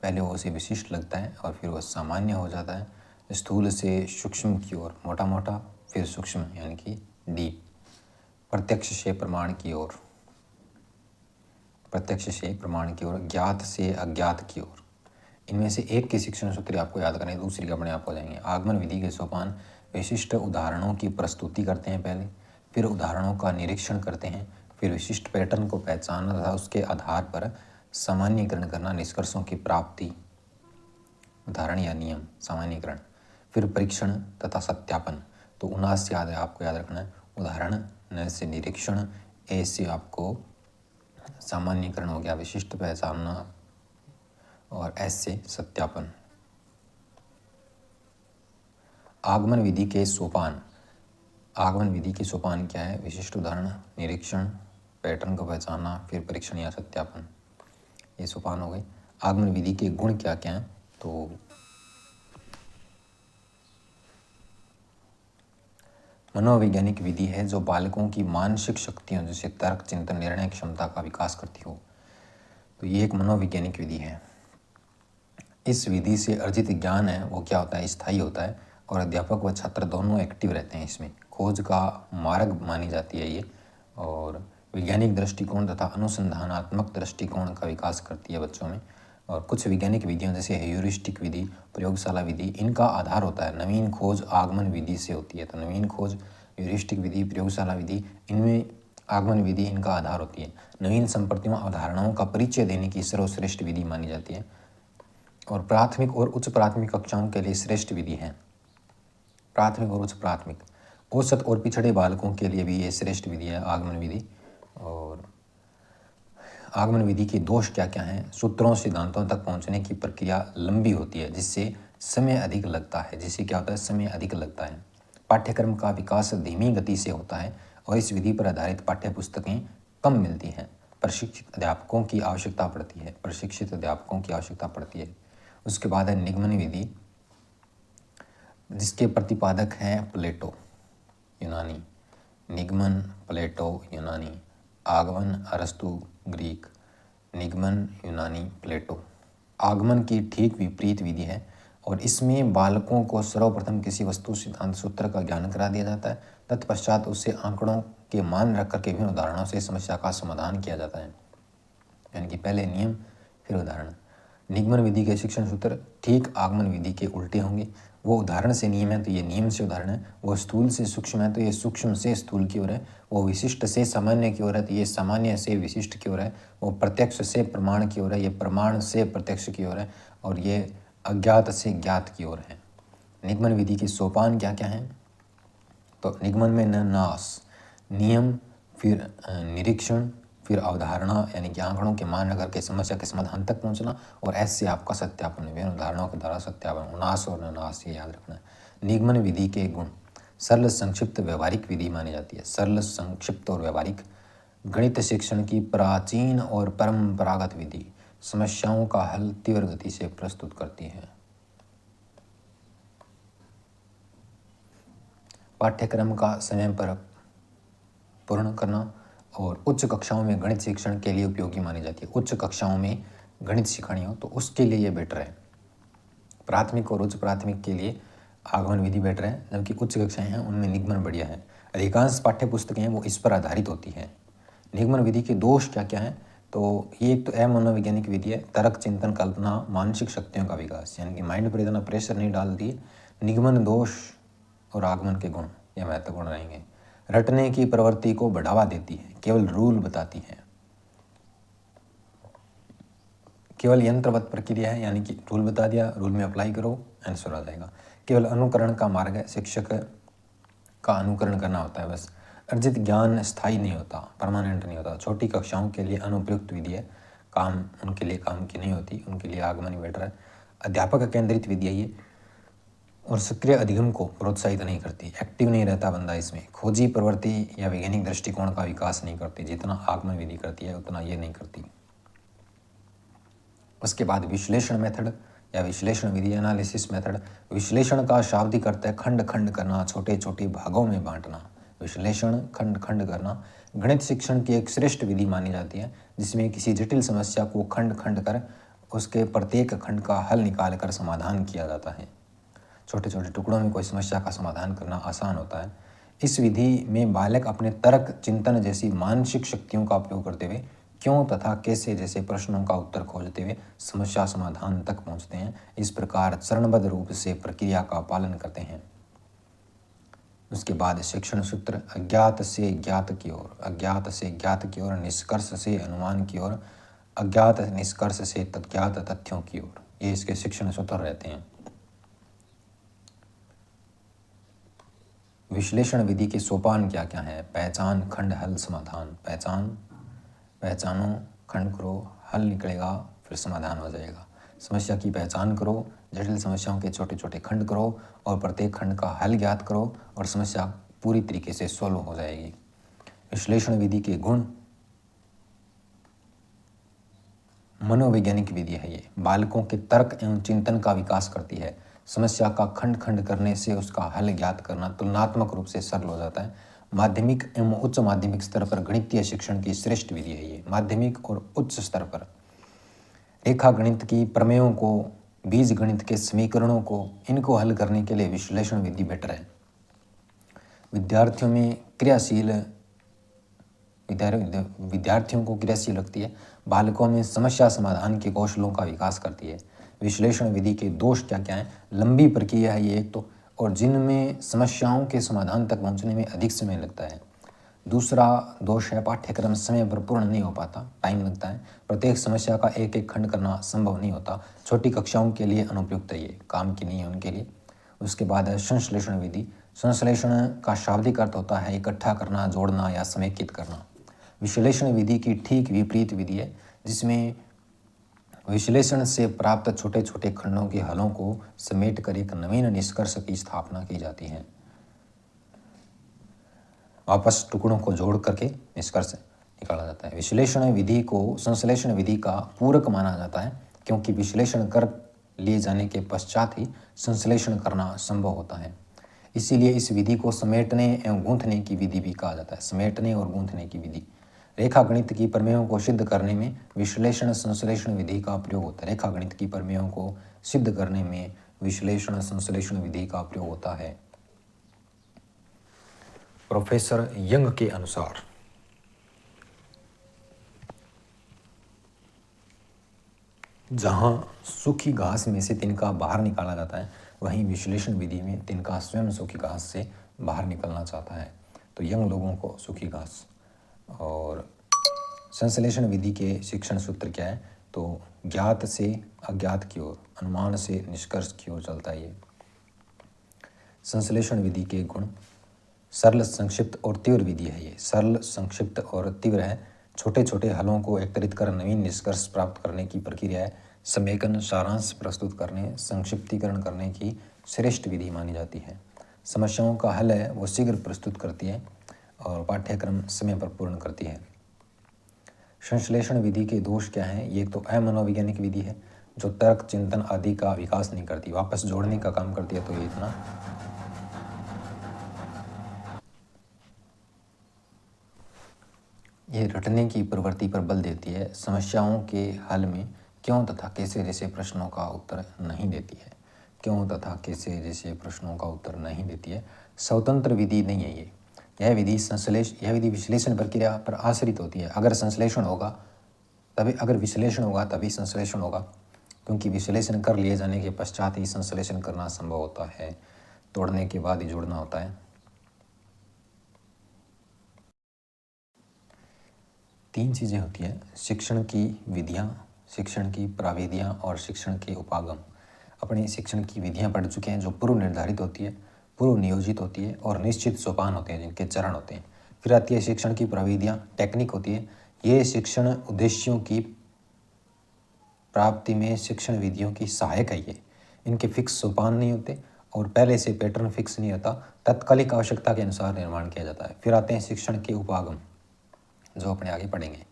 पहले वो उसे विशिष्ट लगता है और फिर वह सामान्य हो जाता है। स्थूल से सूक्ष्म की ओर, मोटा मोटा, फिर सूक्ष्म यानी कि डीप। प्रत्यक्ष से प्रमाण की ओर, प्रत्यक्ष से प्रमाण की ओर, ज्ञात से अज्ञात की ओर। इनमें से एक के शिक्षण सूत्र आपको याद करने, दूसरी के अपने आप हो जाएंगे। आगमन विधि के सोपान: विशिष्ट उदाहरणों की प्रस्तुति करते हैं पहले, फिर उदाहरणों का निरीक्षण करते हैं, फिर विशिष्ट पैटर्न को पहचानना तथा उसके आधार पर सामान्यीकरण करना, निष्कर्षों की प्राप्ति, उदाहरण या नियम, सामान्यीकरण, फिर परीक्षण तथा सत्यापन। तो 19 से आपको याद रखना है। उदाहरण, न से निरीक्षण, ए से आपको सामान्यीकरण हो गया, विशिष्ट पहचानना, और एस से सत्यापन। आगमन विधि के सोपान: आगमन विधि के सोपान क्या है? विशिष्ट उदाहरण, निरीक्षण, पैटर्न को पहचानना, फिर परीक्षण या सत्यापन, ये सोपान हो गए। आगमन विधि के गुण क्या क्या हैं? तो मनोवैज्ञानिक विधि है जो बालकों की मानसिक शक्तियों जैसे तर्क, चिंतन, निर्णय क्षमता का विकास करती हो। तो ये एक मनोवैज्ञानिक विधि है। इस विधि से अर्जित ज्ञान है वो क्या होता है? स्थायी होता है और अध्यापक व छात्र दोनों एक्टिव रहते हैं इसमें। खोज का मार्ग मानी जाती है ये, और वैज्ञानिक दृष्टिकोण तथा अनुसंधानात्मक दृष्टिकोण का विकास करती है बच्चों में। और कुछ वैज्ञानिक विधियों जैसे ह्यूरिस्टिक विधि, प्रयोगशाला विधि, इनका आधार होता है। नवीन खोज आगमन विधि से होती है। तो नवीन खोज, ह्यूरिस्टिक विधि, प्रयोगशाला विधि, इनमें आगमन विधि इनका आधार होती है। नवीन संप्रतियों, अवधारणाओं का परिचय देने की सर्वश्रेष्ठ विधि मानी जाती है और प्राथमिक और उच्च प्राथमिक कक्षाओं के लिए श्रेष्ठ विधि है। प्राथमिक और उच्च प्राथमिक, औसत और पिछड़े बालकों के लिए भी ये श्रेष्ठ विधि है आगमन विधि। और आगमन विधि के दोष क्या क्या हैं? सूत्रों, सिद्धांतों तक पहुंचने की प्रक्रिया लंबी होती है, जिससे समय अधिक लगता है। जिससे क्या होता है? समय अधिक लगता है। पाठ्यक्रम का विकास धीमी गति से होता है और इस विधि पर आधारित पाठ्य पुस्तकें कम मिलती हैं। प्रशिक्षित अध्यापकों की आवश्यकता पड़ती है। प्रशिक्षित अध्यापकों की आवश्यकता पड़ती है। उसके बाद है निगमन विधि, जिसके प्रतिपादक हैं प्लेटो, यूनानी। निगमन प्लेटो, यूनानी। आगमन अरस्तु, ग्रीक। निगमन यूनानी, प्लेटो। आगमन की ठीक विपरीत विधि है और इसमें बालकों को सर्वप्रथम किसी वस्तु, सिद्धांत, सूत्र का ज्ञान करा दिया जाता है। तत्पश्चात उससे आंकड़ों के मान रख करके विभिन्न उदाहरणों से समस्या का समाधान किया जाता है। यानी कि पहले नियम, फिर उदाहरण। निगमन विधि के शिक्षण सूत्र ठीक आगमन विधि के उल्टे होंगे। वो उदाहरण से नियम है तो ये नियम से उदाहरण है, वो स्थूल से सूक्ष्म है तो ये सूक्ष्म से स्थूल की ओर है, वो विशिष्ट से सामान्य की ओर है तो ये सामान्य से विशिष्ट की ओर है, वो प्रत्यक्ष से प्रमाण की ओर है, ये प्रमाण से प्रत्यक्ष की ओर है, और ये अज्ञात से ज्ञात की ओर है। निगमन विधि के सोपान क्या क्या हैं? तो निगमन में नाश, नियम, फिर निरीक्षण, फिर अवधारणा यानी कि आंकड़ों के मान करके समस्या के समाधान तक पहुंचना, और ऐसे आपका सत्यापन, विभिन्न उदाहरणों के द्वारा सत्यापन, नाश और नाश, ये याद रखना है। निगमन विधि के गुण, सरल, संक्षिप्त, व्यवहारिक विधि मानी जाती है। सरल, संक्षिप्त और व्यवहारिक, गणित शिक्षण की प्राचीन और परंपरागत विधि, समस्याओं का हल तीव्र गति से प्रस्तुत करती है। पाठ्यक्रम का समय पर पूर्ण करना और उच्च कक्षाओं में गणित शिक्षण के लिए उपयोगी मानी जाती है। उच्च कक्षाओं में गणित सिखानी हो तो उसके लिए ये बेटर है। प्राथमिक और उच्च प्राथमिक के लिए आगमन विधि बेटर है, जबकि उच्च कक्षाएं हैं उनमें निगमन बढ़िया है। अधिकांश पाठ्य पुस्तकें हैं वो इस पर आधारित होती हैं। निगमन विधि के दोष क्या क्या हैं? तो ये एक तो अमनोवैज्ञानिक विधि है, तर्क, चिंतन, कल्पना, मानसिक शक्तियों का विकास, यानी कि माइंड पर इतना प्रेशर नहीं डालती है। निगमन दोष और आगमन के गुण ये महत्वपूर्ण रहेंगे। रटने की प्रवृत्ति को बढ़ावा देती है, केवल रूल बताती है, केवल यंत्रवत प्रक्रिया है, यानी कि रूल बता दिया, रूल में अप्लाई करो, आंसर आ जाएगा। केवल अनुकरण का मार्ग है, शिक्षक का अनुकरण करना होता है बस। अर्जित ज्ञान स्थायी नहीं होता, परमानेंट नहीं होता। छोटी कक्षाओं के लिए अनुपयुक्त विधि है, काम उनके लिए काम की नहीं होती, उनके लिए आगमन ही बेटर है। अध्यापक केंद्रित विधि है ये, और सक्रिय अधिगम को प्रोत्साहित नहीं करती, एक्टिव नहीं रहता बंदा इसमें। खोजी प्रवृत्ति या वैज्ञानिक दृष्टिकोण का विकास नहीं करती, जितना आगमन विधि करती है उतना ये नहीं करती। उसके बाद विश्लेषण मेथड या विश्लेषण विधि, एनालिसिस मेथड। विश्लेषण का शाब्दिक अर्थ है खंड खंड करना, छोटे छोटे भागों में बांटना। विश्लेषण, खंड खंड करना गणित शिक्षण की एक श्रेष्ठ विधि मानी जाती है, जिसमें किसी जटिल समस्या को खंड खंड कर उसके प्रत्येक खंड का हल निकाल कर समाधान किया जाता है। छोटे छोटे टुकड़ों में कोई समस्या का समाधान करना आसान होता है। इस विधि में बालक अपने तर्क, चिंतन जैसी मानसिक शक्तियों का उपयोग करते हुए क्यों तथा कैसे जैसे प्रश्नों का उत्तर खोजते हुए समस्या समाधान तक पहुंचते हैं। इस प्रकार चरणबद्ध रूप से प्रक्रिया का पालन करते हैं। उसके बाद शिक्षण सूत्र, अज्ञात से ज्ञात की ओर, अज्ञात से ज्ञात की ओर, निष्कर्ष से अनुमान की ओर, अज्ञात निष्कर्ष से तज्ञात तथ्यों की ओर, ये इसके शिक्षण सूत्र रहते हैं। विश्लेषण विधि के सोपान क्या क्या है? पहचान, खंड, हल, समाधान। पहचानो, खंड करो, हल निकलेगा, फिर समाधान हो जाएगा। समस्या की पहचान करो, जटिल समस्याओं के छोटे छोटे खंड करो और प्रत्येक खंड का हल ज्ञात करो और समस्या पूरी तरीके से सॉल्व हो जाएगी। विश्लेषण विधि के गुण, मनोवैज्ञानिक विधि है ये, बालकों के तर्क एवं चिंतन का विकास करती है। समस्या का खंड खंड करने से उसका हल ज्ञात करना तुलनात्मक रूप से सरल हो जाता है। माध्यमिक एवं उच्च माध्यमिक स्तर पर गणितीय शिक्षण की श्रेष्ठ विधि है ये। माध्यमिक और उच्च स्तर पर रेखा गणित की प्रमेयों को, बीज गणित के समीकरणों को, इनको हल करने के लिए विश्लेषण विधि बेटर है। विद्यार्थियों को क्रियाशील रखती है। बालकों में समस्या समाधान के कौशलों का विकास करती है। विश्लेषण विधि के दोष क्या क्या हैं? लंबी प्रक्रिया है ये एक तो, और जिनमें समस्याओं के समाधान तक पहुंचने में अधिक समय लगता है। दूसरा दोष है पाठ्यक्रम समय पर पूर्ण नहीं हो पाता, टाइम लगता है। प्रत्येक समस्या का एक एक खंड करना संभव नहीं होता। छोटी कक्षाओं के लिए अनुपयुक्त है ये, काम की नहीं है उनके लिए। उसके बाद है संश्लेषण विधि। संश्लेषण का शाब्दिक अर्थ होता है इकट्ठा करना, जोड़ना या समेकित करना। विश्लेषण विधि की ठीक विपरीत विधि है, जिसमें विश्लेषण से प्राप्त छोटे छोटे खंडों के हलों को समेट कर एक नवीन निष्कर्ष की स्थापना की जाती है। वापस टुकड़ों को जोड़ करके निष्कर्ष निकाला जाता है। विश्लेषण विधि को संश्लेषण विधि का पूरक माना जाता है, क्योंकि विश्लेषण कर लिए जाने के पश्चात ही संश्लेषण करना संभव होता है। इसीलिए इस विधि को समेटने एवं गूंथने की विधि भी कहा जाता है। समेटने और गूंथने की विधि। रेखा गणित की प्रमेयों को सिद्ध करने में विश्लेषण संश्लेषण विधि का प्रयोग होता है। रेखा गणित की प्रमेयों को सिद्ध करने में विश्लेषण संश्लेषण विधि का प्रयोग होता है। प्रोफेसर यंग के अनुसार जहाँ सूखी घास में से तिनका बाहर निकाला जाता है, वहीं विश्लेषण विधि में तिनका स्वयं सूखी घास से बाहर निकलना चाहता है। तो यंग लोगों को सूखी घास। और संश्लेषण विधि के शिक्षण सूत्र क्या है? तो ज्ञात से अज्ञात की ओर, अनुमान से निष्कर्ष की ओर चलता है ये। संश्लेषण विधि के गुण: सरल, संक्षिप्त और तीव्र विधि है ये। सरल, संक्षिप्त और तीव्र है। छोटे छोटे हलों को एकत्रित कर नवीन निष्कर्ष प्राप्त करने की प्रक्रिया है। समेकन, सारांश प्रस्तुत करने, संक्षिप्तीकरण करने की श्रेष्ठ विधि मानी जाती है। समस्याओं का हल है वो शीघ्र प्रस्तुत करती है और पाठ्यक्रम समय पर पूर्ण करती है। संश्लेषण विधि के दोष क्या हैं? ये तो अमनोवैज्ञानिक विधि है जो तर्क, चिंतन आदि का विकास नहीं करती, वापस जोड़ने का काम करती है। तो ये इतना ये रटने की प्रवृत्ति पर बल देती है। समस्याओं के हल में क्यों तथा कैसे जैसे प्रश्नों का उत्तर नहीं देती है। क्यों तथा कैसे जैसे प्रश्नों का उत्तर नहीं देती है। स्वतंत्र विधि नहीं है ये। यह विधि विश्लेषण प्रक्रिया पर आश्रित होती है। अगर विश्लेषण होगा तभी संश्लेषण होगा, क्योंकि विश्लेषण कर लिए जाने के पश्चात ही संश्लेषण करना संभव होता है। तोड़ने के बाद ही जोड़ना होता है। 3 चीज़ें होती हैं: शिक्षण की विधियाँ, शिक्षण की प्राविधियाँ और शिक्षण के उपागम। अपनी शिक्षण की विधियाँ पढ़ चुके हैं जो पूर्व निर्धारित होती है, पूर्व नियोजित होती है और निश्चित सोपान होते हैं जिनके चरण होते हैं। फिर आती है शिक्षण की प्राविधियाँ, टेक्निक होती है। ये शिक्षण उद्देश्यों की प्राप्ति में शिक्षण विधियों की सहायक है। ये इनके फिक्स सोपान नहीं होते और पहले से पैटर्न फिक्स नहीं होता, तत्कालिक आवश्यकता के अनुसार निर्माण किया जाता है। फिर आते हैं शिक्षण के उपागम जो अपने आगे पढ़ेंगे।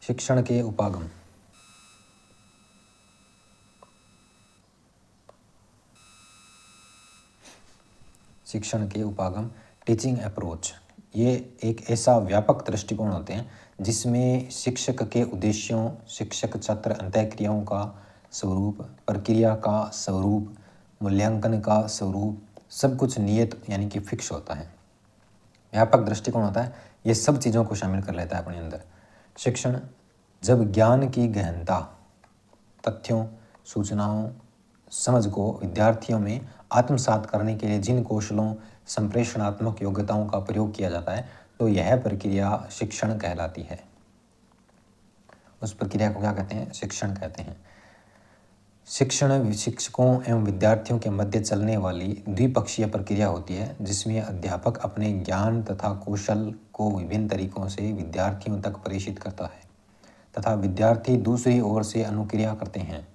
शिक्षण के उपागम: शिक्षण के उपागम, टीचिंग अप्रोच, ये एक ऐसा व्यापक दृष्टिकोण होते हैं जिसमें शिक्षक के उद्देश्यों, शिक्षक छात्र अंतःक्रियाओं का स्वरूप, प्रक्रिया का स्वरूप, मूल्यांकन का स्वरूप, सब कुछ नियत यानी कि फिक्स होता है। व्यापक दृष्टिकोण होता है, ये सब चीज़ों को शामिल कर लेता है अपने अंदर। शिक्षण जब ज्ञान की गहनता, तथ्यों, सूचनाओं, समझ को विद्यार्थियों में आत्मसात करने के लिए जिन कौशलों, संप्रेषणात्मक योग्यताओं का प्रयोग किया जाता है, तो यह प्रक्रिया शिक्षण कहलाती है। उस प्रक्रिया को क्या कहते हैं? शिक्षण कहते हैं। शिक्षण शिक्षकों एवं विद्यार्थियों के मध्य चलने वाली द्विपक्षीय प्रक्रिया होती है जिसमें अध्यापक अपने ज्ञान तथा कौशल को विभिन्न तरीकों से विद्यार्थियों तक प्रेषित करता है तथा विद्यार्थी दूसरी ओर से अनुक्रिया करते हैं।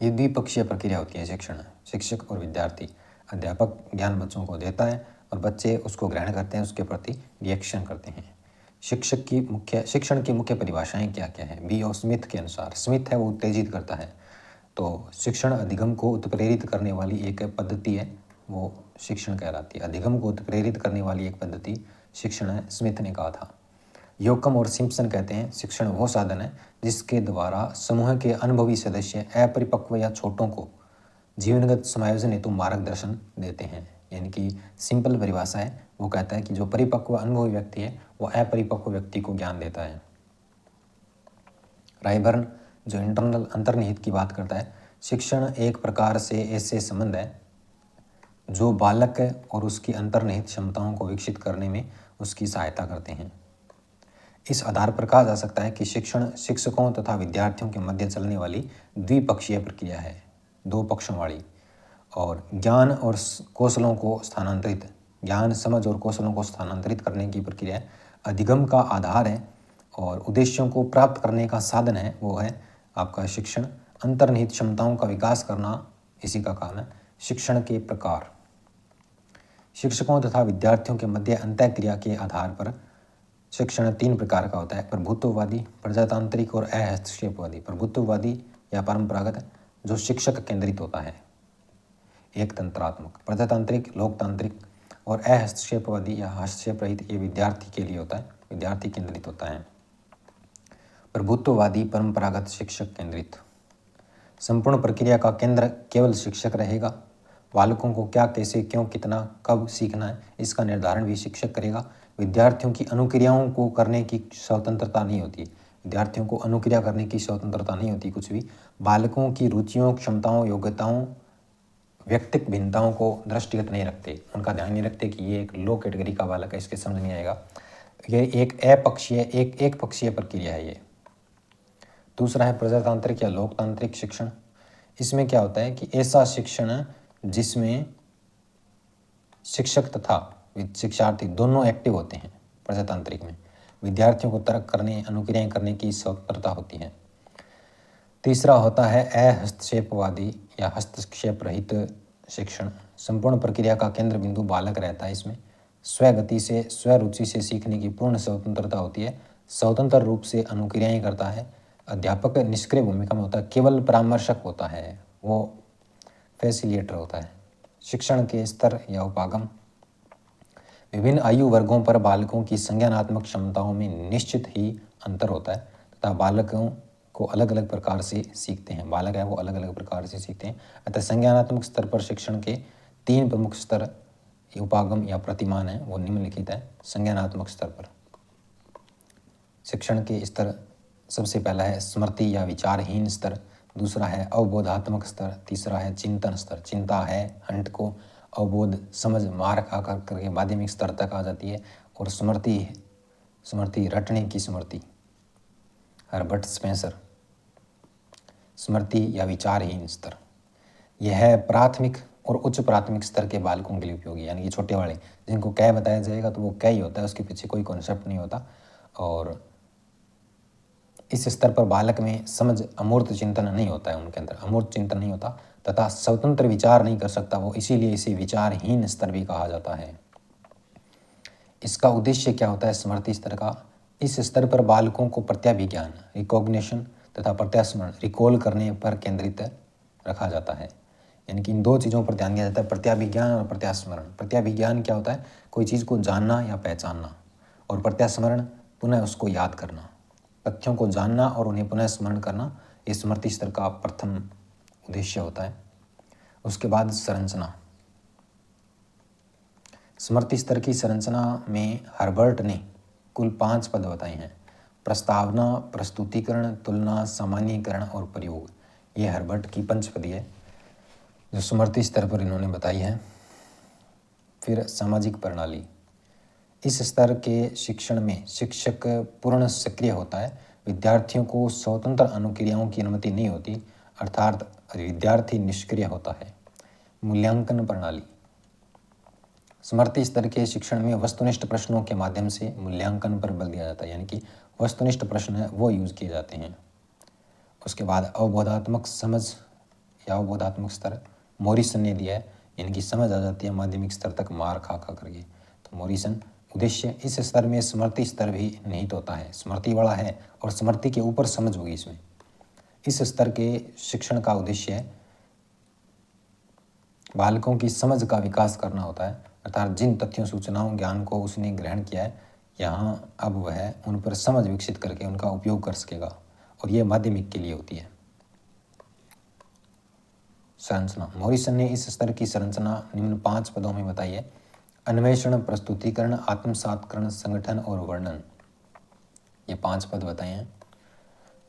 ये द्विपक्षीय प्रक्रिया होती है शिक्षण, शिक्षक और विद्यार्थी। अध्यापक ज्ञान बच्चों को देता है और बच्चे उसको ग्रहण करते हैं, उसके प्रति रिएक्शन करते हैं। शिक्षण की मुख्य परिभाषाएं क्या क्या है? बी और स्मिथ के अनुसार, स्मिथ है वो उत्तेजित करता है, तो शिक्षण अधिगम को उत्प्रेरित करने वाली एक पद्धति है, वो शिक्षण कहलाती है। अधिगम को उत्प्रेरित करने वाली एक पद्धति शिक्षण है, स्मिथ ने कहा था। योकम और सिम्पसन कहते हैं शिक्षण वो साधन है जिसके द्वारा समूह के अनुभवी सदस्य अपरिपक्व या छोटों को जीवनगत समायोजन हेतु मार्गदर्शन देते हैं। यानी कि सिंपल परिभाषा है, वो कहता है कि जो परिपक्व अनुभवी व्यक्ति है वो अपरिपक्व व्यक्ति को ज्ञान देता है। रायबर्न जो इंटरनल अंतर्निहित की बात करता है, शिक्षण एक प्रकार से ऐसे संबंध है जो बालक और उसकी अंतर्निहित क्षमताओं को विकसित करने में उसकी सहायता करते हैं। इस आधार पर कहा जा सकता है कि शिक्षण शिक्षकों तथा विद्यार्थियों के मध्य चलने वाली द्विपक्षीय प्रक्रिया है, 2 पक्षों वाली। और ज्ञान और कौशलों को स्थानांतरित, ज्ञान, समझ और कौशलों को स्थानांतरित करने की प्रक्रिया अधिगम का आधार है और उद्देश्यों को प्राप्त करने का साधन है, वो है आपका शिक्षण। अंतर्निहित क्षमताओं का विकास करना इसी का काम है। शिक्षण के प्रकार: शिक्षकों तथा विद्यार्थियों के मध्य अंतःक्रिया के आधार पर शिक्षण 3 प्रकार का होता है: प्रभुत्ववादी, प्रजातांत्रिक और अहस्तक्षेपवादी। प्रभुत्ववादी या परंपरागत जो शिक्षक केंद्रित होता है, एक तंत्रात्मक। प्रजातांत्रिक, लोकतांत्रिक और अहस्तक्षेपवादी या हस्तक्षेप रहित, ये विद्यार्थी के लिए होता है, विद्यार्थी केंद्रित होता है। प्रभुत्ववादी, परंपरागत, शिक्षक केंद्रित। संपूर्ण प्रक्रिया का केंद्र केवल शिक्षक रहेगा। बालकों को क्या, कैसे, क्यों, कितना, कब सीखना है इसका निर्धारण भी शिक्षक करेगा। विद्यार्थियों की अनुक्रियाओं को करने की स्वतंत्रता नहीं होती, विद्यार्थियों को अनुक्रिया करने की स्वतंत्रता नहीं होती कुछ भी। बालकों की रुचियों, क्षमताओं, योग्यताओं, व्यक्तिक भिन्नताओं को दृष्टिगत नहीं रखते, उनका ध्यान नहीं रखते कि ये एक लो कैटेगरी का बालक है, इसके समझ नहीं आएगा। ये एक पक्षीय प्रक्रिया है ये। दूसरा है प्रजातांत्रिक या लोकतांत्रिक शिक्षण। इसमें क्या होता है कि ऐसा शिक्षण जिसमें शिक्षक तथा शिक्षार्थी दोनों एक्टिव होते हैं। प्रजातांत्रिक में विद्यार्थियों को तर्क करने, अनुक्रियाएं करने की स्वतंत्रता होती है। तीसरा होता है अहस्तक्षेपवादी या हस्तक्षेप रहित शिक्षण। संपूर्ण प्रक्रिया का केंद्र बिंदु बालक रहता है। इसमें स्वगति से, स्वरुचि से सीखने की पूर्ण स्वतंत्रता होती है। स्वतंत्र रूप से अनुक्रियाएं करता है। अध्यापक निष्क्रिय भूमिका में होता है, केवल परामर्शक होता है, वो फैसिलिटेटर होता है। शिक्षण के स्तर या उपागम। विभिन्न आयु वर्गों पर बालकों की संज्ञानात्मक क्षमताओं में निश्चित ही अंतर होता है तथा बालकों को अलग अलग प्रकार से सीखते हैं। बालक है वो अलग अलग प्रकार से सीखते हैं। अतः संज्ञानात्मक स्तर पर शिक्षण के 3 प्रमुख स्तर उपागम या प्रतिमान है, वो निम्नलिखित है। संज्ञानात्मक स्तर पर शिक्षण के स्तर, सबसे पहला है स्मृति या विचारहीन स्तर, दूसरा है अवबोधात्मक स्तर, तीसरा है चिंतन स्तर। चिंता है हंट को, अवबोध समझ मार्क आकर करके माध्यमिक स्तर तक आ जाती है, और स्मृति रटने की स्मृति, हर्बर्ट स्पेंसर। स्मृति या विचारहीन स्तर यह है प्राथमिक और उच्च प्राथमिक स्तर के बालकों के लिए उपयोगी, यानी कि छोटे वाले जिनको कै बताया जाएगा तो वो कै ही होता है, उसके पीछे कोई कॉन्सेप्ट नहीं होता। और इस स्तर पर बालक में समझ, अमूर्त चिंतन नहीं होता है, उनके अंदर अमूर्त चिंतन नहीं होता तथा स्वतंत्र विचार नहीं कर सकता वो, इसीलिए इसे विचारहीन स्तर भी कहा जाता है। इसका उद्देश्य क्या होता है स्मृति स्तर का? इस स्तर पर बालकों को प्रत्याभिज्ञान, रिकॉग्निशन तथा प्रत्यास्मरण, रिकॉल करने पर केंद्रित रखा जाता है। यानी कि इन 2 चीज़ों पर ध्यान दिया जाता है, प्रत्याभिज्ञान और प्रत्यास्मरण। प्रत्याभिज्ञान क्या होता है? कोई चीज़ को जानना या पहचानना, और प्रत्यास्मरण पुनः उसको याद करना। तथ्यों को जानना और उन्हें पुनः स्मरण करना, ये स्मृति स्तर का प्रथम उद्देश्य होता है। उसके बाद संरचना। स्मृति स्तर की संरचना में हर्बर्ट ने कुल 5 पद बताए हैं। प्रस्तावना, प्रस्तुतिकरण, तुलना, सामान्यीकरण और प्रयोग। ये हर्बर्ट की 5 पदी है जो स्मृति स्तर पर इन्होंने बताई है। फिर सामाजिक प्रणाली। इस स्तर के शिक्षण में शिक्षक पूर्ण सक्रिय होता है। विद्यार्थियों को स्वतंत्र अनुक्रियाओं की अनुमति नहीं होती, अर्थात विद्यार्थी निष्क्रिय होता है। मूल्यांकन प्रणाली। स्मृति स्तर के शिक्षण में वस्तुनिष्ठ प्रश्नों के माध्यम से मूल्यांकन पर बल दिया जाता है, यानी कि वस्तुनिष्ठ प्रश्न है वो यूज किए जाते हैं। उसके बाद अवबोधात्मक समझ या अवबोधात्मक स्तर मॉरिसन ने दिया है, यानी कि समझ आ जाती है माध्यमिक स्तर तक मार खा करके, तो मॉरिसन। उद्देश्य, इस स्तर में स्मृति स्तर भी निहित होता है, स्मृति वाला है और स्मृति के ऊपर समझ होगी इसमें। इस स्तर के शिक्षण का उद्देश्य है बालकों की समझ का विकास करना होता है, अर्थात जिन तथ्यों, सूचनाओं, ज्ञान को उसने ग्रहण किया है, यहाँ अब वह उन पर समझ विकसित करके उनका उपयोग कर सकेगा, और यह माध्यमिक के लिए होती है। संरचना। मॉरिसन ने इस स्तर की संरचना निम्न 5 पदों में बताई है। अन्वेषण, प्रस्तुतिकरण, आत्मसात्करण, संगठन और वर्णन, ये 5 पद बताए हैं।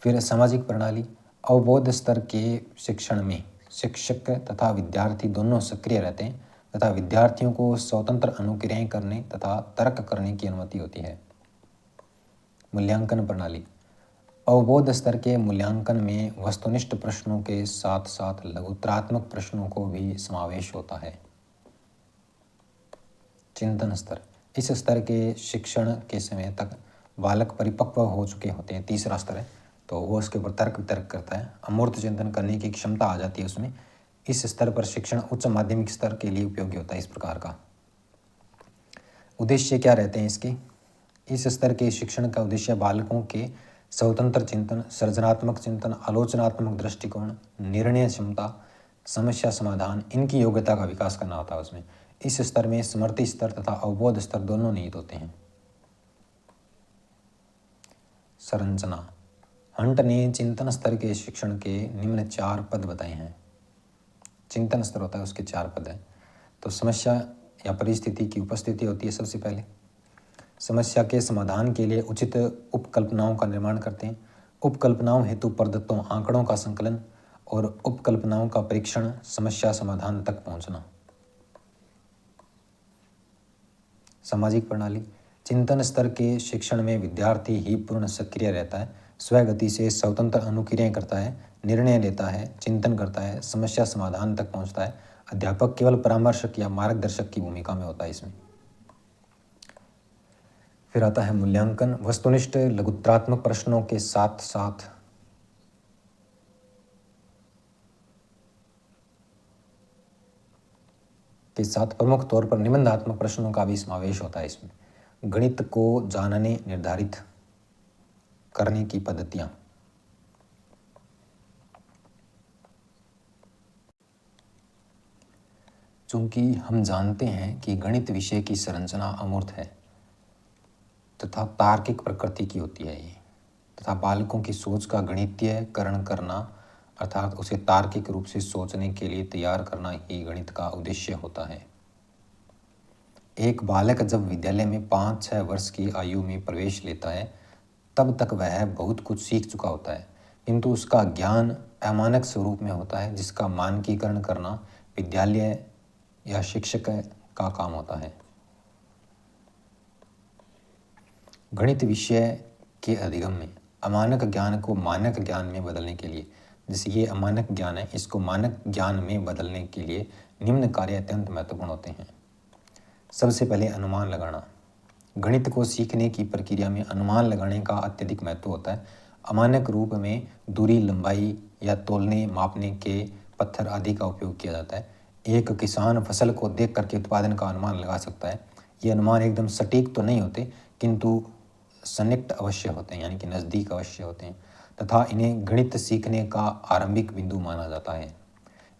फिर सामाजिक प्रणाली। अवबोध स्तर के शिक्षण में शिक्षक तथा विद्यार्थी दोनों सक्रिय रहते हैं तथा विद्यार्थियों को स्वतंत्र अनुक्रियाएं करने तथा तर्क करने की अनुमति होती है। मूल्यांकन प्रणाली। अवबोध स्तर के मूल्यांकन में वस्तुनिष्ठ प्रश्नों के साथ साथ लघुतरात्मक प्रश्नों को भी समावेश होता है। चिंतन स्तर। इस स्तर के शिक्षण के समय तक बालक परिपक्व हो चुके होते हैं, तीसरा स्तर है, तो वो उसके ऊपर तर्क वितर्क करता है, अमूर्त चिंतन करने की क्षमता आ जाती है उसमें। इस स्तर पर शिक्षण उच्च माध्यमिक स्तर के लिए उपयोगी होता है। इस प्रकार का उद्देश्य क्या रहते हैं इसके? इस स्तर के शिक्षण का उद्देश्य बालकों के स्वतंत्र चिंतन, सृजनात्मक चिंतन, आलोचनात्मक दृष्टिकोण, निर्णय क्षमता, समस्या समाधान, इनकी योग्यता का विकास करना होता है उसमें। इस स्तर में स्मृति स्तर तथा अवबोध स्तर दोनों निहित होते हैं। संरचना। हंट ने चिंतन स्तर के शिक्षण के निम्न 4 पद बताए हैं। चिंतन स्तर होता है, उसके 4 पद हैं। तो समस्या या परिस्थिति की उपस्थिति होती है सबसे पहले। समस्या के समाधान के लिए उचित उपकल्पनाओं का निर्माण करते हैं। उपकल्पनाओं हेतु प्रदत्तों आंकड़ों का संकलन और उपकल्पनाओं का परीक्षण, समस्या समाधान तक पहुंचना। सामाजिक प्रणाली, चिंतन स्तर के शिक्षण में विद्यार्थी ही पूर्ण सक्रिय रहता है, स्वगति से स्वतंत्र अनुक्रियाएं करता है, निर्णय लेता है, चिंतन करता है, समस्या समाधान तक पहुंचता है। अध्यापक केवल परामर्शक या मार्गदर्शक की भूमिका में होता है इसमें। फिर आता है मूल्यांकन। वस्तुनिष्ठ लघुत्रात्मक प्रश्नों के साथ प्रमुख तौर पर निबंधात्मक प्रश्नों का भी समावेश होता है इसमें। गणित को जानने निर्धारित करने की पद्धतियां। चूंकि हम जानते हैं कि गणित विषय की संरचना अमूर्त है तथा तार्किक प्रकृति की होती है ये, तथा बालकों की सोच का गणितीयकरण करना अर्थात उसे तार्किक रूप से सोचने के लिए तैयार करना ही गणित का उद्देश्य होता है। एक बालक जब विद्यालय में 5-6 वर्ष की आयु में प्रवेश लेता है तब तक वह बहुत कुछ सीख चुका होता है, किंतु उसका ज्ञान अमानक स्वरूप में होता है जिसका मानकीकरण करना विद्यालय या शिक्षक का काम होता है। गणित विषय के अधिगम में अमानक ज्ञान को मानक ज्ञान में बदलने के लिए, जैसे ये अमानक ज्ञान है, इसको मानक ज्ञान में बदलने के लिए निम्न कार्य अत्यंत महत्वपूर्ण होते हैं। सबसे पहले अनुमान लगाना। गणित को सीखने की प्रक्रिया में अनुमान लगाने का अत्यधिक महत्व होता है। अमानक रूप में दूरी, लंबाई या तोलने मापने के पत्थर आदि का उपयोग किया जाता है। एक किसान फसल को देख करके उत्पादन का अनुमान लगा सकता है। ये अनुमान एकदम सटीक तो नहीं होते किंतु सन्निकट अवश्य होते हैं, यानी कि नज़दीक अवश्य होते हैं, तथा इन्हें गणित सीखने का आरंभिक बिंदु माना जाता है।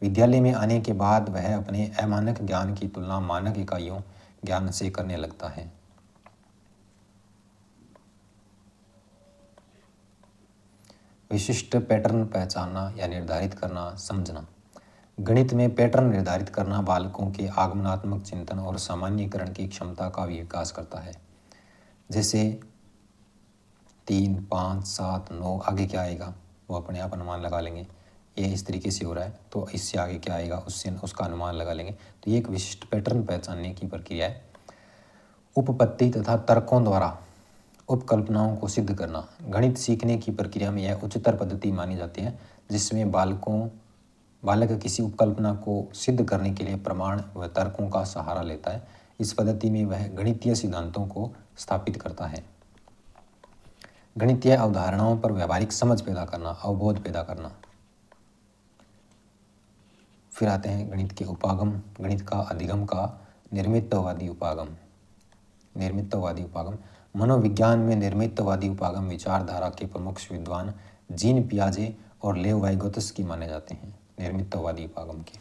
विद्यालय में आने के बाद वह अपने अमानक ज्ञान की तुलना मानक इकाइयों ज्ञान से करने लगता है। विशिष्ट पैटर्न पहचानना या निर्धारित करना, समझना। गणित में पैटर्न निर्धारित करना बालकों के आगमनात्मक चिंतन और सामान्यीकरण की क्षमता का भी विकास करता है। जैसे 3, 5, 7, 9 आगे क्या आएगा वो अपने आप अनुमान लगा लेंगे। ये इस तरीके से हो रहा है तो इससे आगे क्या आएगा उससे उसका अनुमान लगा लेंगे। तो ये एक विशिष्ट पैटर्न पहचानने की प्रक्रिया है। उपपत्ति तथा तर्कों द्वारा उपकल्पनाओं को सिद्ध करना। गणित सीखने की प्रक्रिया में यह उच्चतर पद्धति मानी जाती है जिसमें बालक किसी उपकल्पना को सिद्ध करने के लिए प्रमाण व तर्कों का सहारा लेता है। इस पद्धति में वह गणितीय सिद्धांतों को स्थापित करता है। गणितीय अवधारणाओं पर व्यावहारिक समझ पैदा करना, अवबोध पैदा करना। फिर आते हैं गणित के उपागम, गणित का अधिगम का निर्मितवादी उपागम। मनोविज्ञान में निर्मितवादी उपागम विचारधारा के प्रमुख विद्वान जीन पियाजे और लेव वाइगोत्स्की माने जाते हैं। निर्मितवादी उपागम के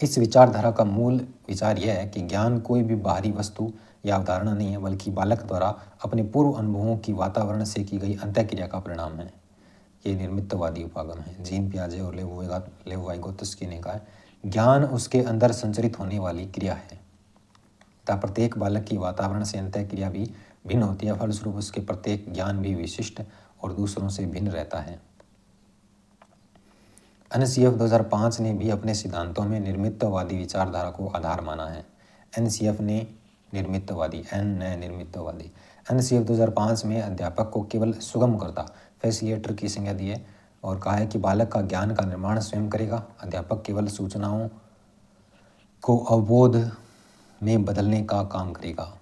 इस विचारधारा का मूल विचार यह है कि ज्ञान कोई भी बाहरी वस्तु या अवधारणा नहीं है, बल्कि बालक द्वारा अपने पूर्व अनुभवों की वातावरण से की गई अंतःक्रिया का परिणाम है। ये निर्मितवादी उपागम है। जीन पियाजे और लेव वाइगोत्स्की ने कहा ज्ञान उसके अंदर संचरित होने वाली क्रिया है तथा प्रत्येक बालक की वातावरण से अंतःक्रिया भी भिन्न होती है, फलस्वरूप उसके प्रत्येक ज्ञान भी विशिष्ट और दूसरों से भिन्न रहता है। NCF 2005 ने भी अपने सिद्धांतों में निर्मितवादी विचारधारा को आधार माना है। NCF ने निर्मितवादी NCF 2005 में अध्यापक को केवल सुगमकर्ता फैसिलिटेटर की संज्ञा दी है और कहा है कि बालक का ज्ञान का निर्माण स्वयं करेगा। अध्यापक केवल सूचनाओं को अवबोध में बदलने का काम करेगा।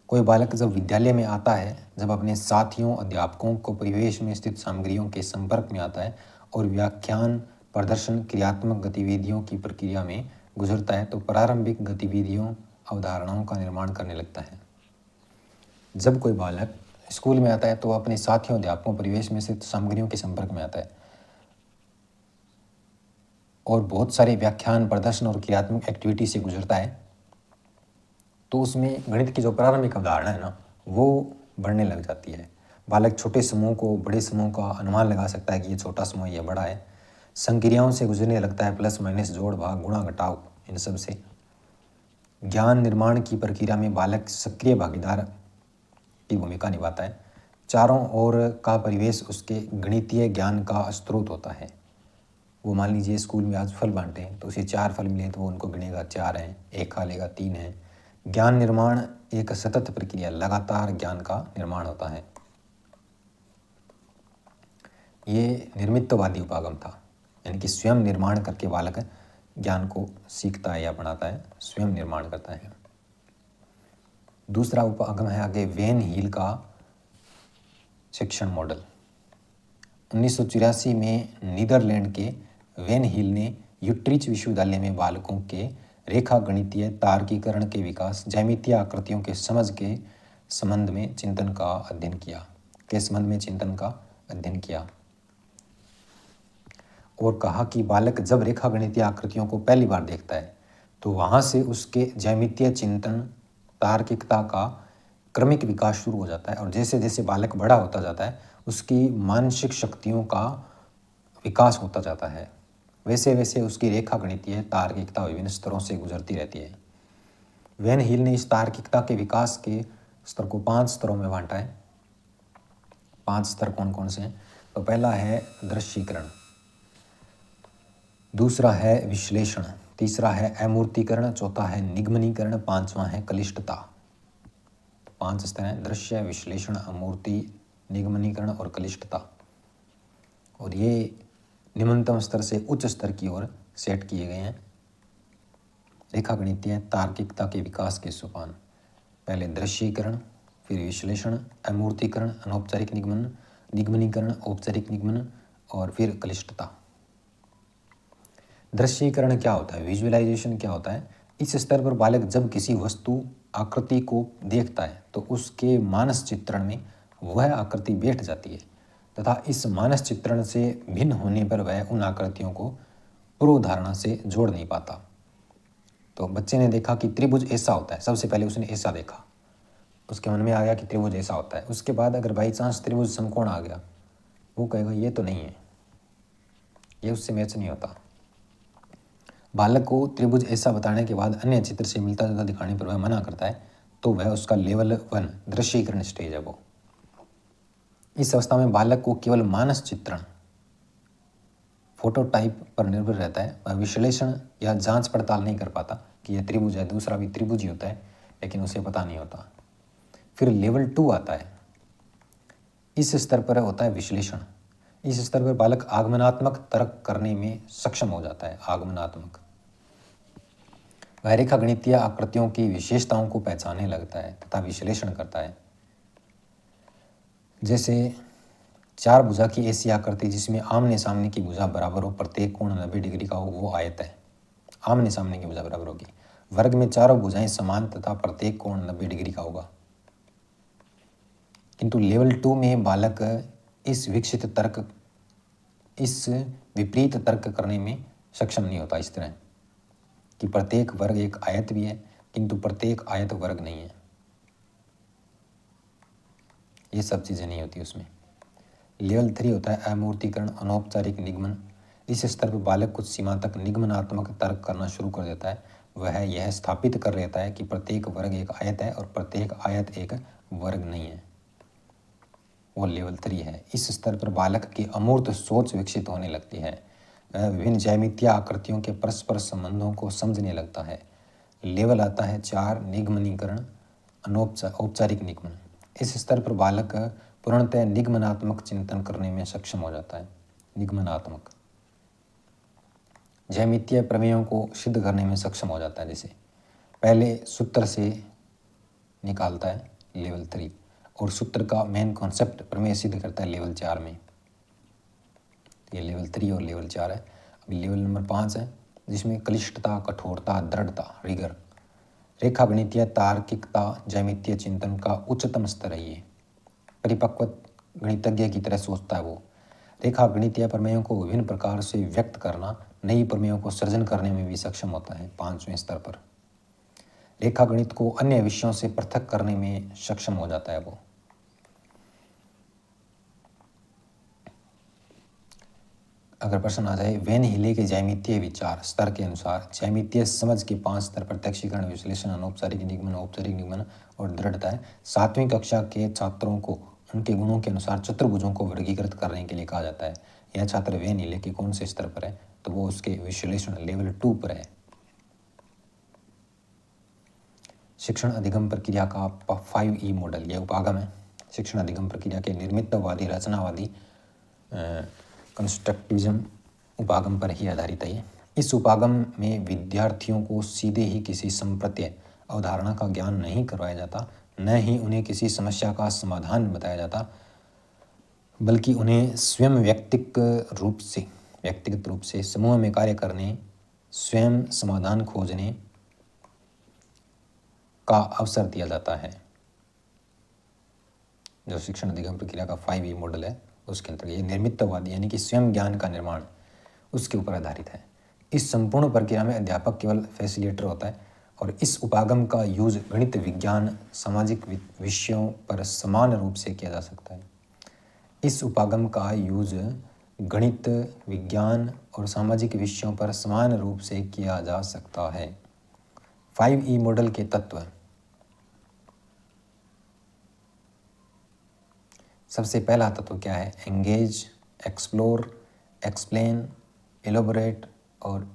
कोई बालक जब विद्यालय में आता है, जब अपने साथियों, अध्यापकों को परिवेश में स्थित सामग्रियों के संपर्क में आता है और व्याख्यान, प्रदर्शन, क्रियात्मक गतिविधियों की प्रक्रिया में गुजरता है तो प्रारंभिक गतिविधियों, अवधारणाओं का निर्माण करने लगता है। जब कोई बालक स्कूल में आता है तो अपने साथियों, अध्यापकों, परिवेश में स्थित सामग्रियों के संपर्क में आता है और बहुत सारे व्याख्यान, प्रदर्शन और क्रियात्मक एक्टिविटी से गुजरता है तो उसमें गणित की जो प्रारंभिक अवधारणा है ना वो बढ़ने लग जाती है। बालक छोटे समूह को बड़े समूह का अनुमान लगा सकता है कि ये छोटा समूह ये बड़ा है। संक्रियाओं से गुजरने लगता है, प्लस माइनस, जोड़ भाग, गुणा घटाव, इन सब से। ज्ञान निर्माण की प्रक्रिया में बालक सक्रिय भागीदार की भूमिका निभाता है। चारों ओर का परिवेश उसके गणितीय ज्ञान का स्रोत होता है। वो मान लीजिए स्कूल में आज फल बांटे हैं तो उसे 4 फल मिले तो वो उनको गिनेगा 4 हैं, 1 खा लेगा 3 है। ज्ञान निर्माण एक सतत प्रक्रिया, लगातार ज्ञान का निर्माण होता है। ये निर्मितवादी उपागम था, यानी कि स्वयं निर्माण करके बालक ज्ञान को सीखता है या बढ़ाता है, स्वयं निर्माण करता है। दूसरा उपागम है आगे वेन हील का शिक्षण मॉडल। 1984 में नीदरलैंड के वेन हील ने यूट्रिच विश्वविद्यालय में बालकों के रेखा गणितीय तार्किकरण के विकास, ज्यामितीय आकृतियों के समझ के संबंध में चिंतन का अध्ययन किया और कहा कि बालक जब रेखा गणितीय आकृतियों को पहली बार देखता है तो वहाँ से उसके ज्यामितीय चिंतन, तार्किकता का क्रमिक विकास शुरू हो जाता है और जैसे जैसे बालक बड़ा होता जाता है उसकी मानसिक शक्तियों का विकास होता जाता है, वैसे वैसे उसकी रेखा गणितीय तार्किकता विभिन्न स्तरों से गुजरती रहती है। वेन हील ने इस तार्किकता के विकास के स्तर को 5 स्तरों में बांटा है। 5 स्तर कौन कौन से हैं? तो पहला है दृश्यीकरण, दूसरा है विश्लेषण, तीसरा है अमूर्तीकरण, चौथा है निगमनीकरण, पांचवा है कलिष्टता। 5 स्तर हैं: दृश्य, विश्लेषण, अमूर्ति, निगमनीकरण और कलिष्टता। और ये निम्नतम स्तर से उच्च स्तर की ओर सेट किए गए हैं। रेखा गणितीय तार्किकता के विकास के सोपान: पहले दृश्यीकरण, फिर विश्लेषण, अमूर्तीकरण, अनौपचारिक निगमन, निगमनीकरण, औपचारिक निगमन और फिर कलिष्टता। दृश्यीकरण क्या होता है, विजुअलाइजेशन क्या होता है? इस स्तर पर बालक जब किसी वस्तु आकृति को देखता है तो उसके मानस चित्रण में वह आकृति बैठ जाती है तथा इस मानस चित्रण से भिन्न होने पर वह उन आकृतियों को पूर्व धारणा से जोड़ नहीं पाता। तो बच्चे ने देखा कि त्रिभुज ऐसा होता है, सबसे पहले उसने ऐसा देखा, उसके मन में आ गया कि त्रिभुज ऐसा होता है। उसके बाद अगर बाई चांस त्रिभुज समकोण आ गया, वो कहेगा ये तो नहीं है, ये उससे मैच नहीं होता। बालक को त्रिभुज ऐसा बताने के बाद अन्य चित्र से मिलता जुलता दिखाने पर वह मना करता है तो वह उसका लेवल 1 दृश्यीकरण स्टेज है। वो इस अवस्था में बालक को केवल मानस चित्रण, फोटोटाइप पर निर्भर रहता है। वह विश्लेषण या जांच पड़ताल नहीं कर पाता कि यह त्रिभुज है, दूसरा भी त्रिभुज ही होता है, लेकिन उसे पता नहीं होता। फिर लेवल 2 आता है। इस स्तर पर होता है विश्लेषण। इस स्तर पर बालक आगमनात्मक तर्क करने में सक्षम हो जाता है। आगमनात्मक, वह रेखा गणितीय आकृतियों की विशेषताओं को पहचानने लगता है तथा विश्लेषण करता है। जैसे 4 भुजा की ऐसी आकृति जिसमें आमने सामने की भुजा बराबर हो, प्रत्येक कोण 90 डिग्री का हो, वो आयत है। आमने सामने की भुजा बराबर होगी। वर्ग में चारों भुजाएं समान तथा प्रत्येक कोण 90 डिग्री का होगा। किंतु लेवल 2 में बालक इस विपरीत तर्क करने में सक्षम नहीं होता। इस तरह कि प्रत्येक वर्ग एक आयत भी है किंतु प्रत्येक आयत वर्ग नहीं है, ये सब चीज़ें नहीं होती उसमें। लेवल 3 होता है अमूर्तीकरण, अनौपचारिक निगमन। इस स्तर पर बालक कुछ सीमा तक निगमनात्मक तर्क करना शुरू कर देता है। वह यह स्थापित कर लेता है कि प्रत्येक वर्ग एक आयत है और प्रत्येक आयत एक वर्ग नहीं है, वो लेवल 3 है। इस स्तर पर बालक की अमूर्त सोच विकसित होने लगती है। वह विभिन्न ज्यामितीय आकृतियों के परस्पर संबंधों को समझने लगता है। लेवल आता है 4 निगमनीकरण, औपचारिक निगमन। इस स्तर पर बालक पूर्णतः निगमनात्मक चिंतन करने में सक्षम हो जाता है। निगमनात्मक ज्यामितीय प्रमेयों को सिद्ध करने में सक्षम हो जाता है। जैसे पहले सूत्र से निकालता है लेवल 3 और सूत्र का मेन कॉन्सेप्ट प्रमेय सिद्ध करता है लेवल 4 में। ये लेवल 3 और लेवल 4 है। अभी लेवल नंबर 5 है जिसमें कलिष्टता, कठोरता, दृढ़ता, रिगर, रेखा गणितीय तार्किकता, ज्यामितीय चिंतन का उच्चतम स्तर है। ये परिपक्व गणितज्ञ की तरह सोचता है वो। रेखा गणितीय प्रमेयों को विभिन्न प्रकार से व्यक्त करना, नई प्रमेयों को सृजन करने में भी सक्षम होता है। 5वें स्तर पर रेखा गणित को अन्य विषयों से पृथक करने में सक्षम हो जाता है वो। अगर प्रश्न आ जाए वेन हीले के ज्यामितीय विचार स्तर के अनुसार ज्यामितीय समझ के 5 स्तर प्रत्यक्षीकरण, विश्लेषण, अनौपचारिक निगमन, औपचारिक निगमन और दृढ़ता है। 7वीं कक्षा के छात्रों को उनके गुणों के अनुसार चतुर्भुजों को वर्गीकृत करने के लिए कहा जाता है। यह छात्र वे नहीं लेके कौन से स्तर पर है, तो वो उसके विश्लेषण लेवल 2 पर है। शिक्षण अधिगम प्रक्रिया का 5E मॉडल, यह उपागम है। शिक्षण अधिगम प्रक्रिया के निर्मितवादी, रचनावादी, कंस्ट्रक्टिविज्म उपागम पर ही आधारित है। इस उपागम में विद्यार्थियों को सीधे ही किसी संप्रत्यय अवधारणा का ज्ञान नहीं करवाया जाता, न ही उन्हें किसी समस्या का समाधान बताया जाता, बल्कि उन्हें स्वयं व्यक्तिगत रूप से समूह में कार्य करने, स्वयं समाधान खोजने का अवसर दिया जाता है। जो शिक्षण अधिगम प्रक्रिया का 5E मॉडल है उसके अंतर्गत ये निर्मितवादी यानी कि स्वयं ज्ञान का निर्माण उसके ऊपर आधारित है। इस संपूर्ण प्रक्रिया में अध्यापक केवल फैसिलिटेटर होता है और इस उपागम का यूज गणित, विज्ञान, सामाजिक विषयों पर समान रूप से किया जा सकता है। इस उपागम का यूज गणित, विज्ञान और सामाजिक विषयों पर समान रूप से किया जा सकता है। 5E मॉडल के तत्व। सबसे पहला तत्व क्या है? एंगेज, एक्सप्लोर, एक्सप्लेन, एलोबरेट और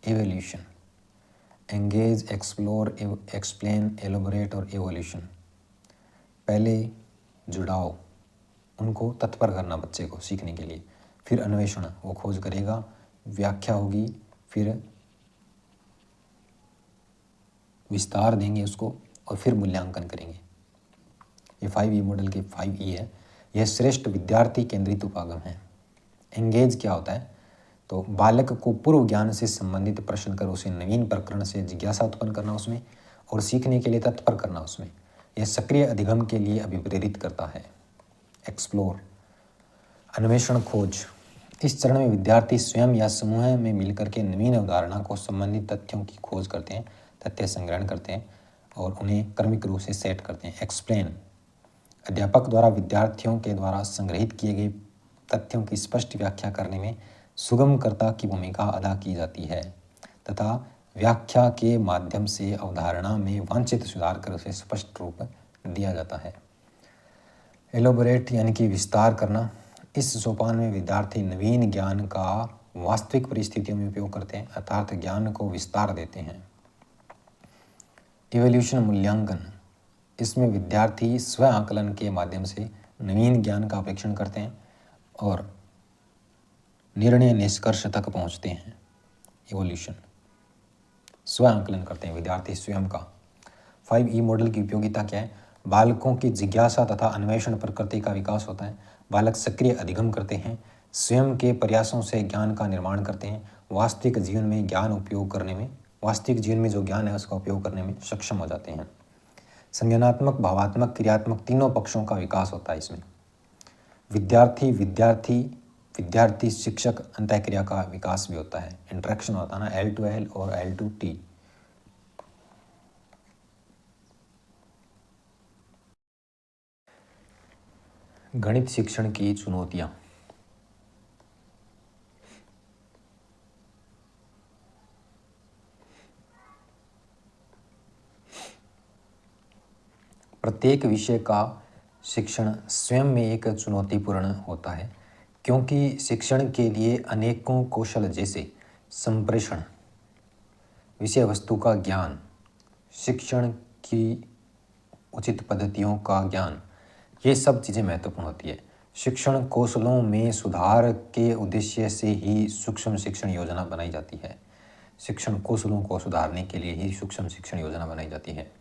evolution. Engage, explore, explain, elaborate और एवोल्यूशन। पहले जुड़ाव, उनको तत्पर करना बच्चे को सीखने के लिए। फिर अन्वेषण, वो खोज करेगा, व्याख्या होगी, फिर विस्तार देंगे उसको और फिर मूल्यांकन करेंगे। ये 5E मॉडल के 5E है। यह श्रेष्ठ विद्यार्थी केंद्रित उपागम है। एंगेज क्या होता है? तो बालक को पूर्व ज्ञान से संबंधित प्रश्न कर उसे नवीन प्रकरण से जिज्ञासा उत्पन्न करना उसमें और सीखने के लिए तत्पर करना उसमें। यह सक्रिय अधिगम के लिए अभिप्रेरित करता है। एक्सप्लोर, अन्वेषण, खोज। इस चरण में विद्यार्थी स्वयं या समूह में मिलकर के नवीन अवधारणा को संबंधित तथ्यों की खोज करते हैं, तथ्य संग्रहण करते हैं और उन्हें क्रमिक रूप से सेट करते हैं। एक्सप्लेन, अध्यापक द्वारा विद्यार्थियों के द्वारा संग्रहित किए गए तथ्यों की स्पष्ट व्याख्या करने में सुगमकर्ता की भूमिका अदा की जाती है तथा व्याख्या के माध्यम से अवधारणा में वांछित सुधार कर उसे स्पष्ट रूप दिया जाता है। एलोबरेट यानी कि विस्तार करना। इस सोपान में विद्यार्थी नवीन ज्ञान का वास्तविक परिस्थितियों में उपयोग करते हैं, अर्थात ज्ञान को विस्तार देते हैं। इवोल्यूशन, मूल्यांकन। इसमें विद्यार्थी स्व आकलन के माध्यम से नवीन ज्ञान का परीक्षण करते हैं और निर्णय निष्कर्ष तक पहुंचते हैं। इवोल्यूशन, स्व आकलन करते हैं विद्यार्थी स्वयं का। 5E मॉडल की उपयोगिता क्या है? बालकों की जिज्ञासा तथा अन्वेषण प्रकृति का विकास होता है। बालक सक्रिय अधिगम करते हैं, स्वयं के प्रयासों से ज्ञान का निर्माण करते हैं, वास्तविक जीवन में जो ज्ञान है उसका उपयोग करने में सक्षम हो जाते हैं। संज्ञानात्मक, भावात्मक, क्रियात्मक तीनों पक्षों का विकास होता है इसमें। विद्यार्थी शिक्षक अंतःक्रिया का विकास भी होता है। इंटरेक्शन होता है ना, L2L और L2T। गणित शिक्षण की चुनौतियां। प्रत्येक विषय का शिक्षण स्वयं में एक चुनौतीपूर्ण होता है, क्योंकि शिक्षण के लिए अनेकों कौशल जैसे संप्रेषण, विषय वस्तु का ज्ञान, शिक्षण की उचित पद्धतियों का ज्ञान, ये सब चीज़ें महत्वपूर्ण होती है। शिक्षण कौशलों में सुधार के उद्देश्य से ही सूक्ष्म शिक्षण योजना बनाई जाती है। शिक्षण कौशलों को सुधारने के लिए ही सूक्ष्म शिक्षण योजना बनाई जाती है।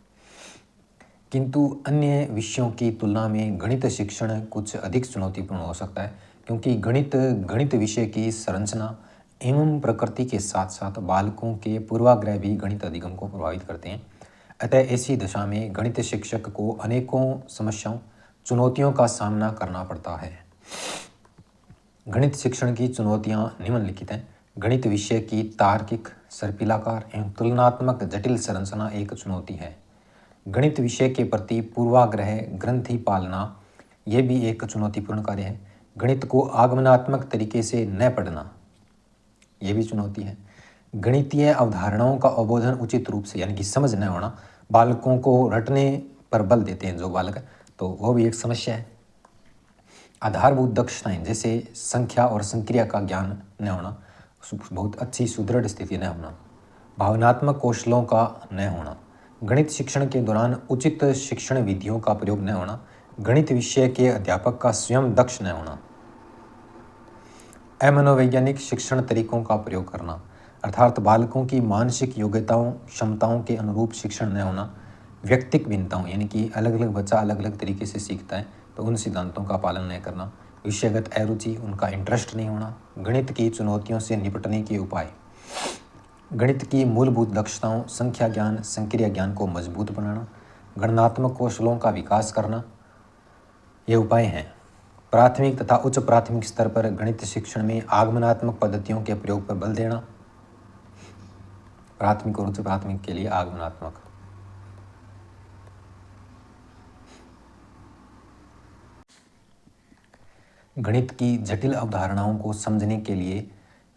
किंतु अन्य विषयों की तुलना में गणित शिक्षण कुछ अधिक चुनौतीपूर्ण हो सकता है, क्योंकि गणित विषय की संरचना एवं प्रकृति के साथ साथ बालकों के पूर्वाग्रह भी गणित अधिगम को प्रभावित करते हैं। अतः ऐसी दशा में गणित शिक्षक को अनेकों समस्याओं, चुनौतियों का सामना करना पड़ता है। गणित शिक्षण की चुनौतियां निम्नलिखित हैं। गणित विषय की तार्किक, सर्पिलाकार एवं तुलनात्मक जटिल संरचना एक चुनौती है। गणित विषय के प्रति पूर्वाग्रह ग्रंथि पालना, यह भी एक चुनौतीपूर्ण कार्य है। गणित को आगमनात्मक तरीके से न पढ़ना, यह भी चुनौती है। गणितीय अवधारणाओं का अवबोधन उचित रूप से यानी कि समझ न होना, बालकों को रटने पर बल देते हैं जो बालक, तो वो भी एक समस्या है। आधारभूत दक्षताएं जैसे संख्या और संक्रिया का ज्ञान न होना, बहुत अच्छी सुदृढ़ स्थिति न होना, भावनात्मक कौशलों का न होना, गणित शिक्षण के दौरान उचित शिक्षण विधियों का प्रयोग न होना, गणित विषय के अध्यापक का स्वयं दक्ष न होना, अमनोवैज्ञानिक शिक्षण तरीकों का प्रयोग करना, अर्थात बालकों की मानसिक योग्यताओं क्षमताओं के अनुरूप शिक्षण न होना, व्यक्तिक भिन्नताओं यानी कि अलग अलग बच्चा अलग अलग तरीके से सीखता है तो उन सिद्धांतों का पालन नहीं करना, विषयगत अरुचि उनका इंटरेस्ट नहीं होना, गणित की चुनौतियों से निपटने के उपाय, गणित की मूलभूत दक्षताओं संख्या ज्ञान संक्रिया ज्ञान को मजबूत बनाना, गणनात्मक कौशलों का विकास करना, ये उपाय हैं। प्राथमिक तथा उच्च प्राथमिक स्तर पर गणित शिक्षण में आगमनात्मक पद्धतियों के प्रयोग पर बल देना, प्राथमिक और उच्च प्राथमिक के लिए आगमनात्मक। गणित की जटिल अवधारणाओं को समझने के लिए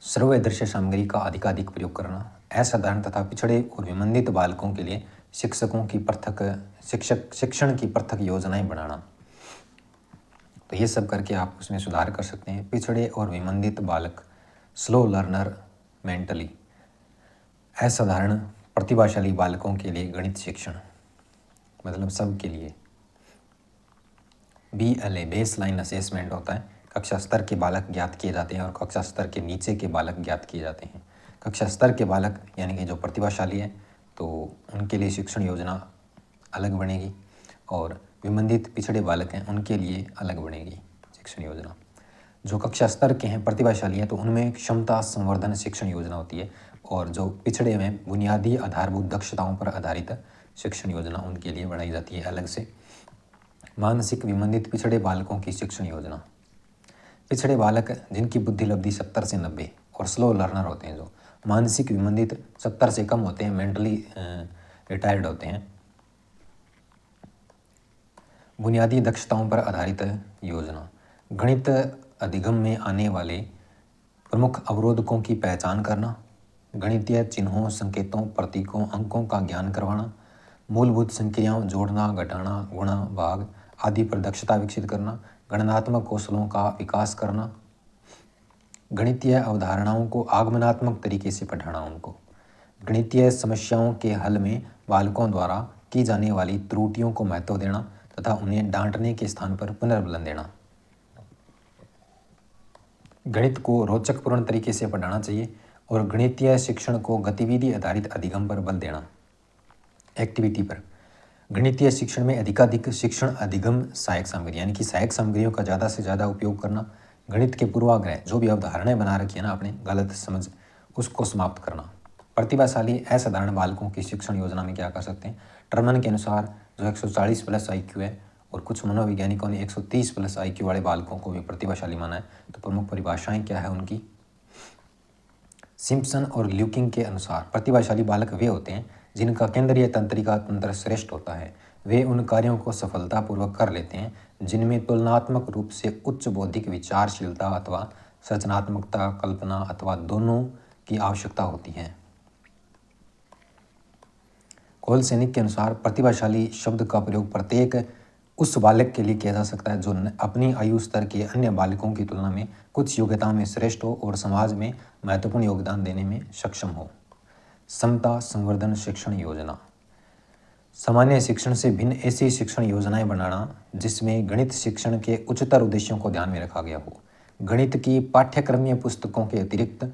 श्रव्य दृश्य सामग्री का अधिकाधिक प्रयोग करना, असाधारण तथा पिछड़े और विमंदित बालकों के लिए शिक्षण की पृथक योजनाएं बनाना। तो ये सब करके आप उसमें सुधार कर सकते हैं। पिछड़े और विमंदित बालक, स्लो लर्नर मेंटली, असाधारण प्रतिभाशाली बालकों के लिए गणित शिक्षण, मतलब सब के लिए। BLA बेस लाइन असेसमेंट होता है, कक्षा स्तर के बालक ज्ञात किए जाते हैं और कक्षा स्तर के नीचे के बालक ज्ञात किए जाते हैं। कक्षा स्तर के बालक यानी कि जो प्रतिभाशाली है तो उनके लिए शिक्षण योजना अलग बनेगी और विमंदित पिछड़े बालक हैं उनके लिए अलग बनेगी शिक्षण योजना। जो कक्षा स्तर के हैं प्रतिभाशाली हैं तो उनमें क्षमता संवर्धन शिक्षण योजना होती है और जो पिछड़े में बुनियादी आधारभूत दक्षताओं पर आधारित शिक्षण योजना उनके लिए बनाई जाती है अलग से। मानसिक विमंदित पिछड़े बालकों की शिक्षण योजना, पिछड़े बालक जिनकी बुद्धि लब्धि 70 से 90 और स्लो लर्नर होते हैं, जो मानसिक विमंदित 70 से कम होते हैं, मेंटली रिटायर्ड होते हैं। बुनियादी दक्षताओं पर आधारित योजना, गणित अधिगम में आने वाले प्रमुख अवरोधकों की पहचान करना, गणितीय चिन्हों संकेतों प्रतीकों अंकों का ज्ञान करवाना, मूलभूत संक्रियाओं जोड़ना घटाना गुणा भाग आदि पर दक्षता विकसित करना, गणनात्मक कौशलों का विकास करना, गणितीय अवधारणाओं को आगमनात्मक तरीके से पढ़ाना, उनको गणितीय समस्याओं के हल में बालकों द्वारा की जाने वाली त्रुटियों को महत्व देना तथा उन्हें डांटने के स्थान पर पुनर्बलन देना। गणित को रोचकपूर्ण तरीके से पढ़ाना चाहिए और गणितीय शिक्षण को गतिविधि आधारित अधिगम पर बल देना, एक्टिविटी पर। गणितीय शिक्षण में अधिकाधिक शिक्षण अधिगम सहायक सामग्री यानी कि सहायक सामग्रियों का ज़्यादा से ज़्यादा उपयोग करना, गणित के पूर्वाग्रह जो भी अवधारणाएं बना रखी है ना आपने गलत समझ उसको समाप्त करना। प्रतिभाशाली असाधारण बालकों की शिक्षण योजना में क्या कर सकते हैं, टर्मन के अनुसार जो 140 प्लस IQ है और कुछ मनोवैज्ञानिकों ने 130 प्लस IQ वाले बालकों को भी प्रतिभाशाली माना है। तो प्रमुख परिभाषाएं क्या है उनकी, सिम्पसन और ल्यूकिंग के अनुसार प्रतिभाशाली बालक वे होते हैं जिनका केंद्रीय तंत्रिका तंत्र श्रेष्ठ होता है। वे उन कार्यों को सफलतापूर्वक कर लेते हैं जिनमें तुलनात्मक रूप से उच्च बौद्धिक विचारशीलता अथवा सृजनात्मकता कल्पना अथवा दोनों की आवश्यकता होती है। कोलसेनिक के अनुसार प्रतिभाशाली शब्द का प्रयोग प्रत्येक उस बालक के लिए किया जा सकता है जो अपनी आयु स्तर के अन्य बालकों की तुलना में कुछ योग्यताओं में श्रेष्ठ हो और समाज में महत्वपूर्ण योगदान देने में सक्षम हो। समता संवर्धन शिक्षण योजना, सामान्य शिक्षण से भिन्न ऐसी शिक्षण योजनाएं बनाना जिसमें गणित शिक्षण के उच्चतर उद्देश्यों को ध्यान में रखा गया हो। गणित की पाठ्यक्रमीय पुस्तकों के अतिरिक्त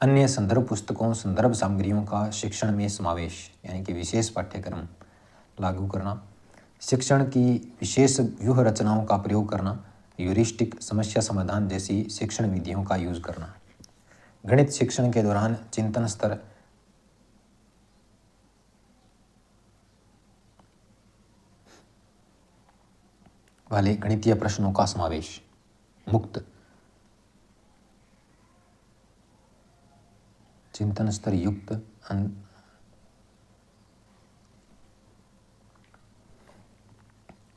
अन्य संदर्भ पुस्तकों संदर्भ सामग्रियों का शिक्षण में समावेश यानी कि विशेष पाठ्यक्रम लागू करना। शिक्षण की विशेष व्यूह रचनाओं का प्रयोग करना, ह्यूरिस्टिक समस्या समाधान जैसी शिक्षण विधियों का यूज करना। गणित शिक्षण के दौरान चिंतन स्तर वाले गणितीय प्रश्नों का समावेश, मुक्त चिंतन स्तर युक्त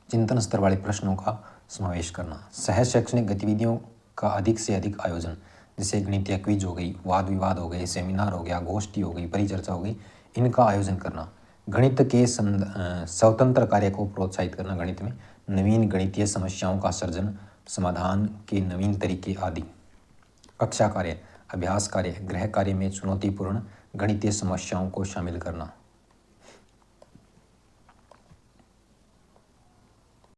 चिंतन स्तर वाले प्रश्नों का समावेश करना। सह शैक्षणिक गतिविधियों का अधिक से अधिक आयोजन, जैसे गणितीय क्विज हो गई, वाद विवाद हो गए, सेमिनार हो गया, गोष्ठी हो गई, परिचर्चा हो गई, इनका आयोजन करना। गणित के स्वतंत्र कार्य को प्रोत्साहित करना, गणित में नवीन गणितीय समस्याओं का सर्जन, समाधान के नवीन तरीके आदि। कक्षा कार्य, अभ्यास कार्य, गृह कार्य में चुनौतीपूर्ण गणितीय समस्याओं को शामिल करना।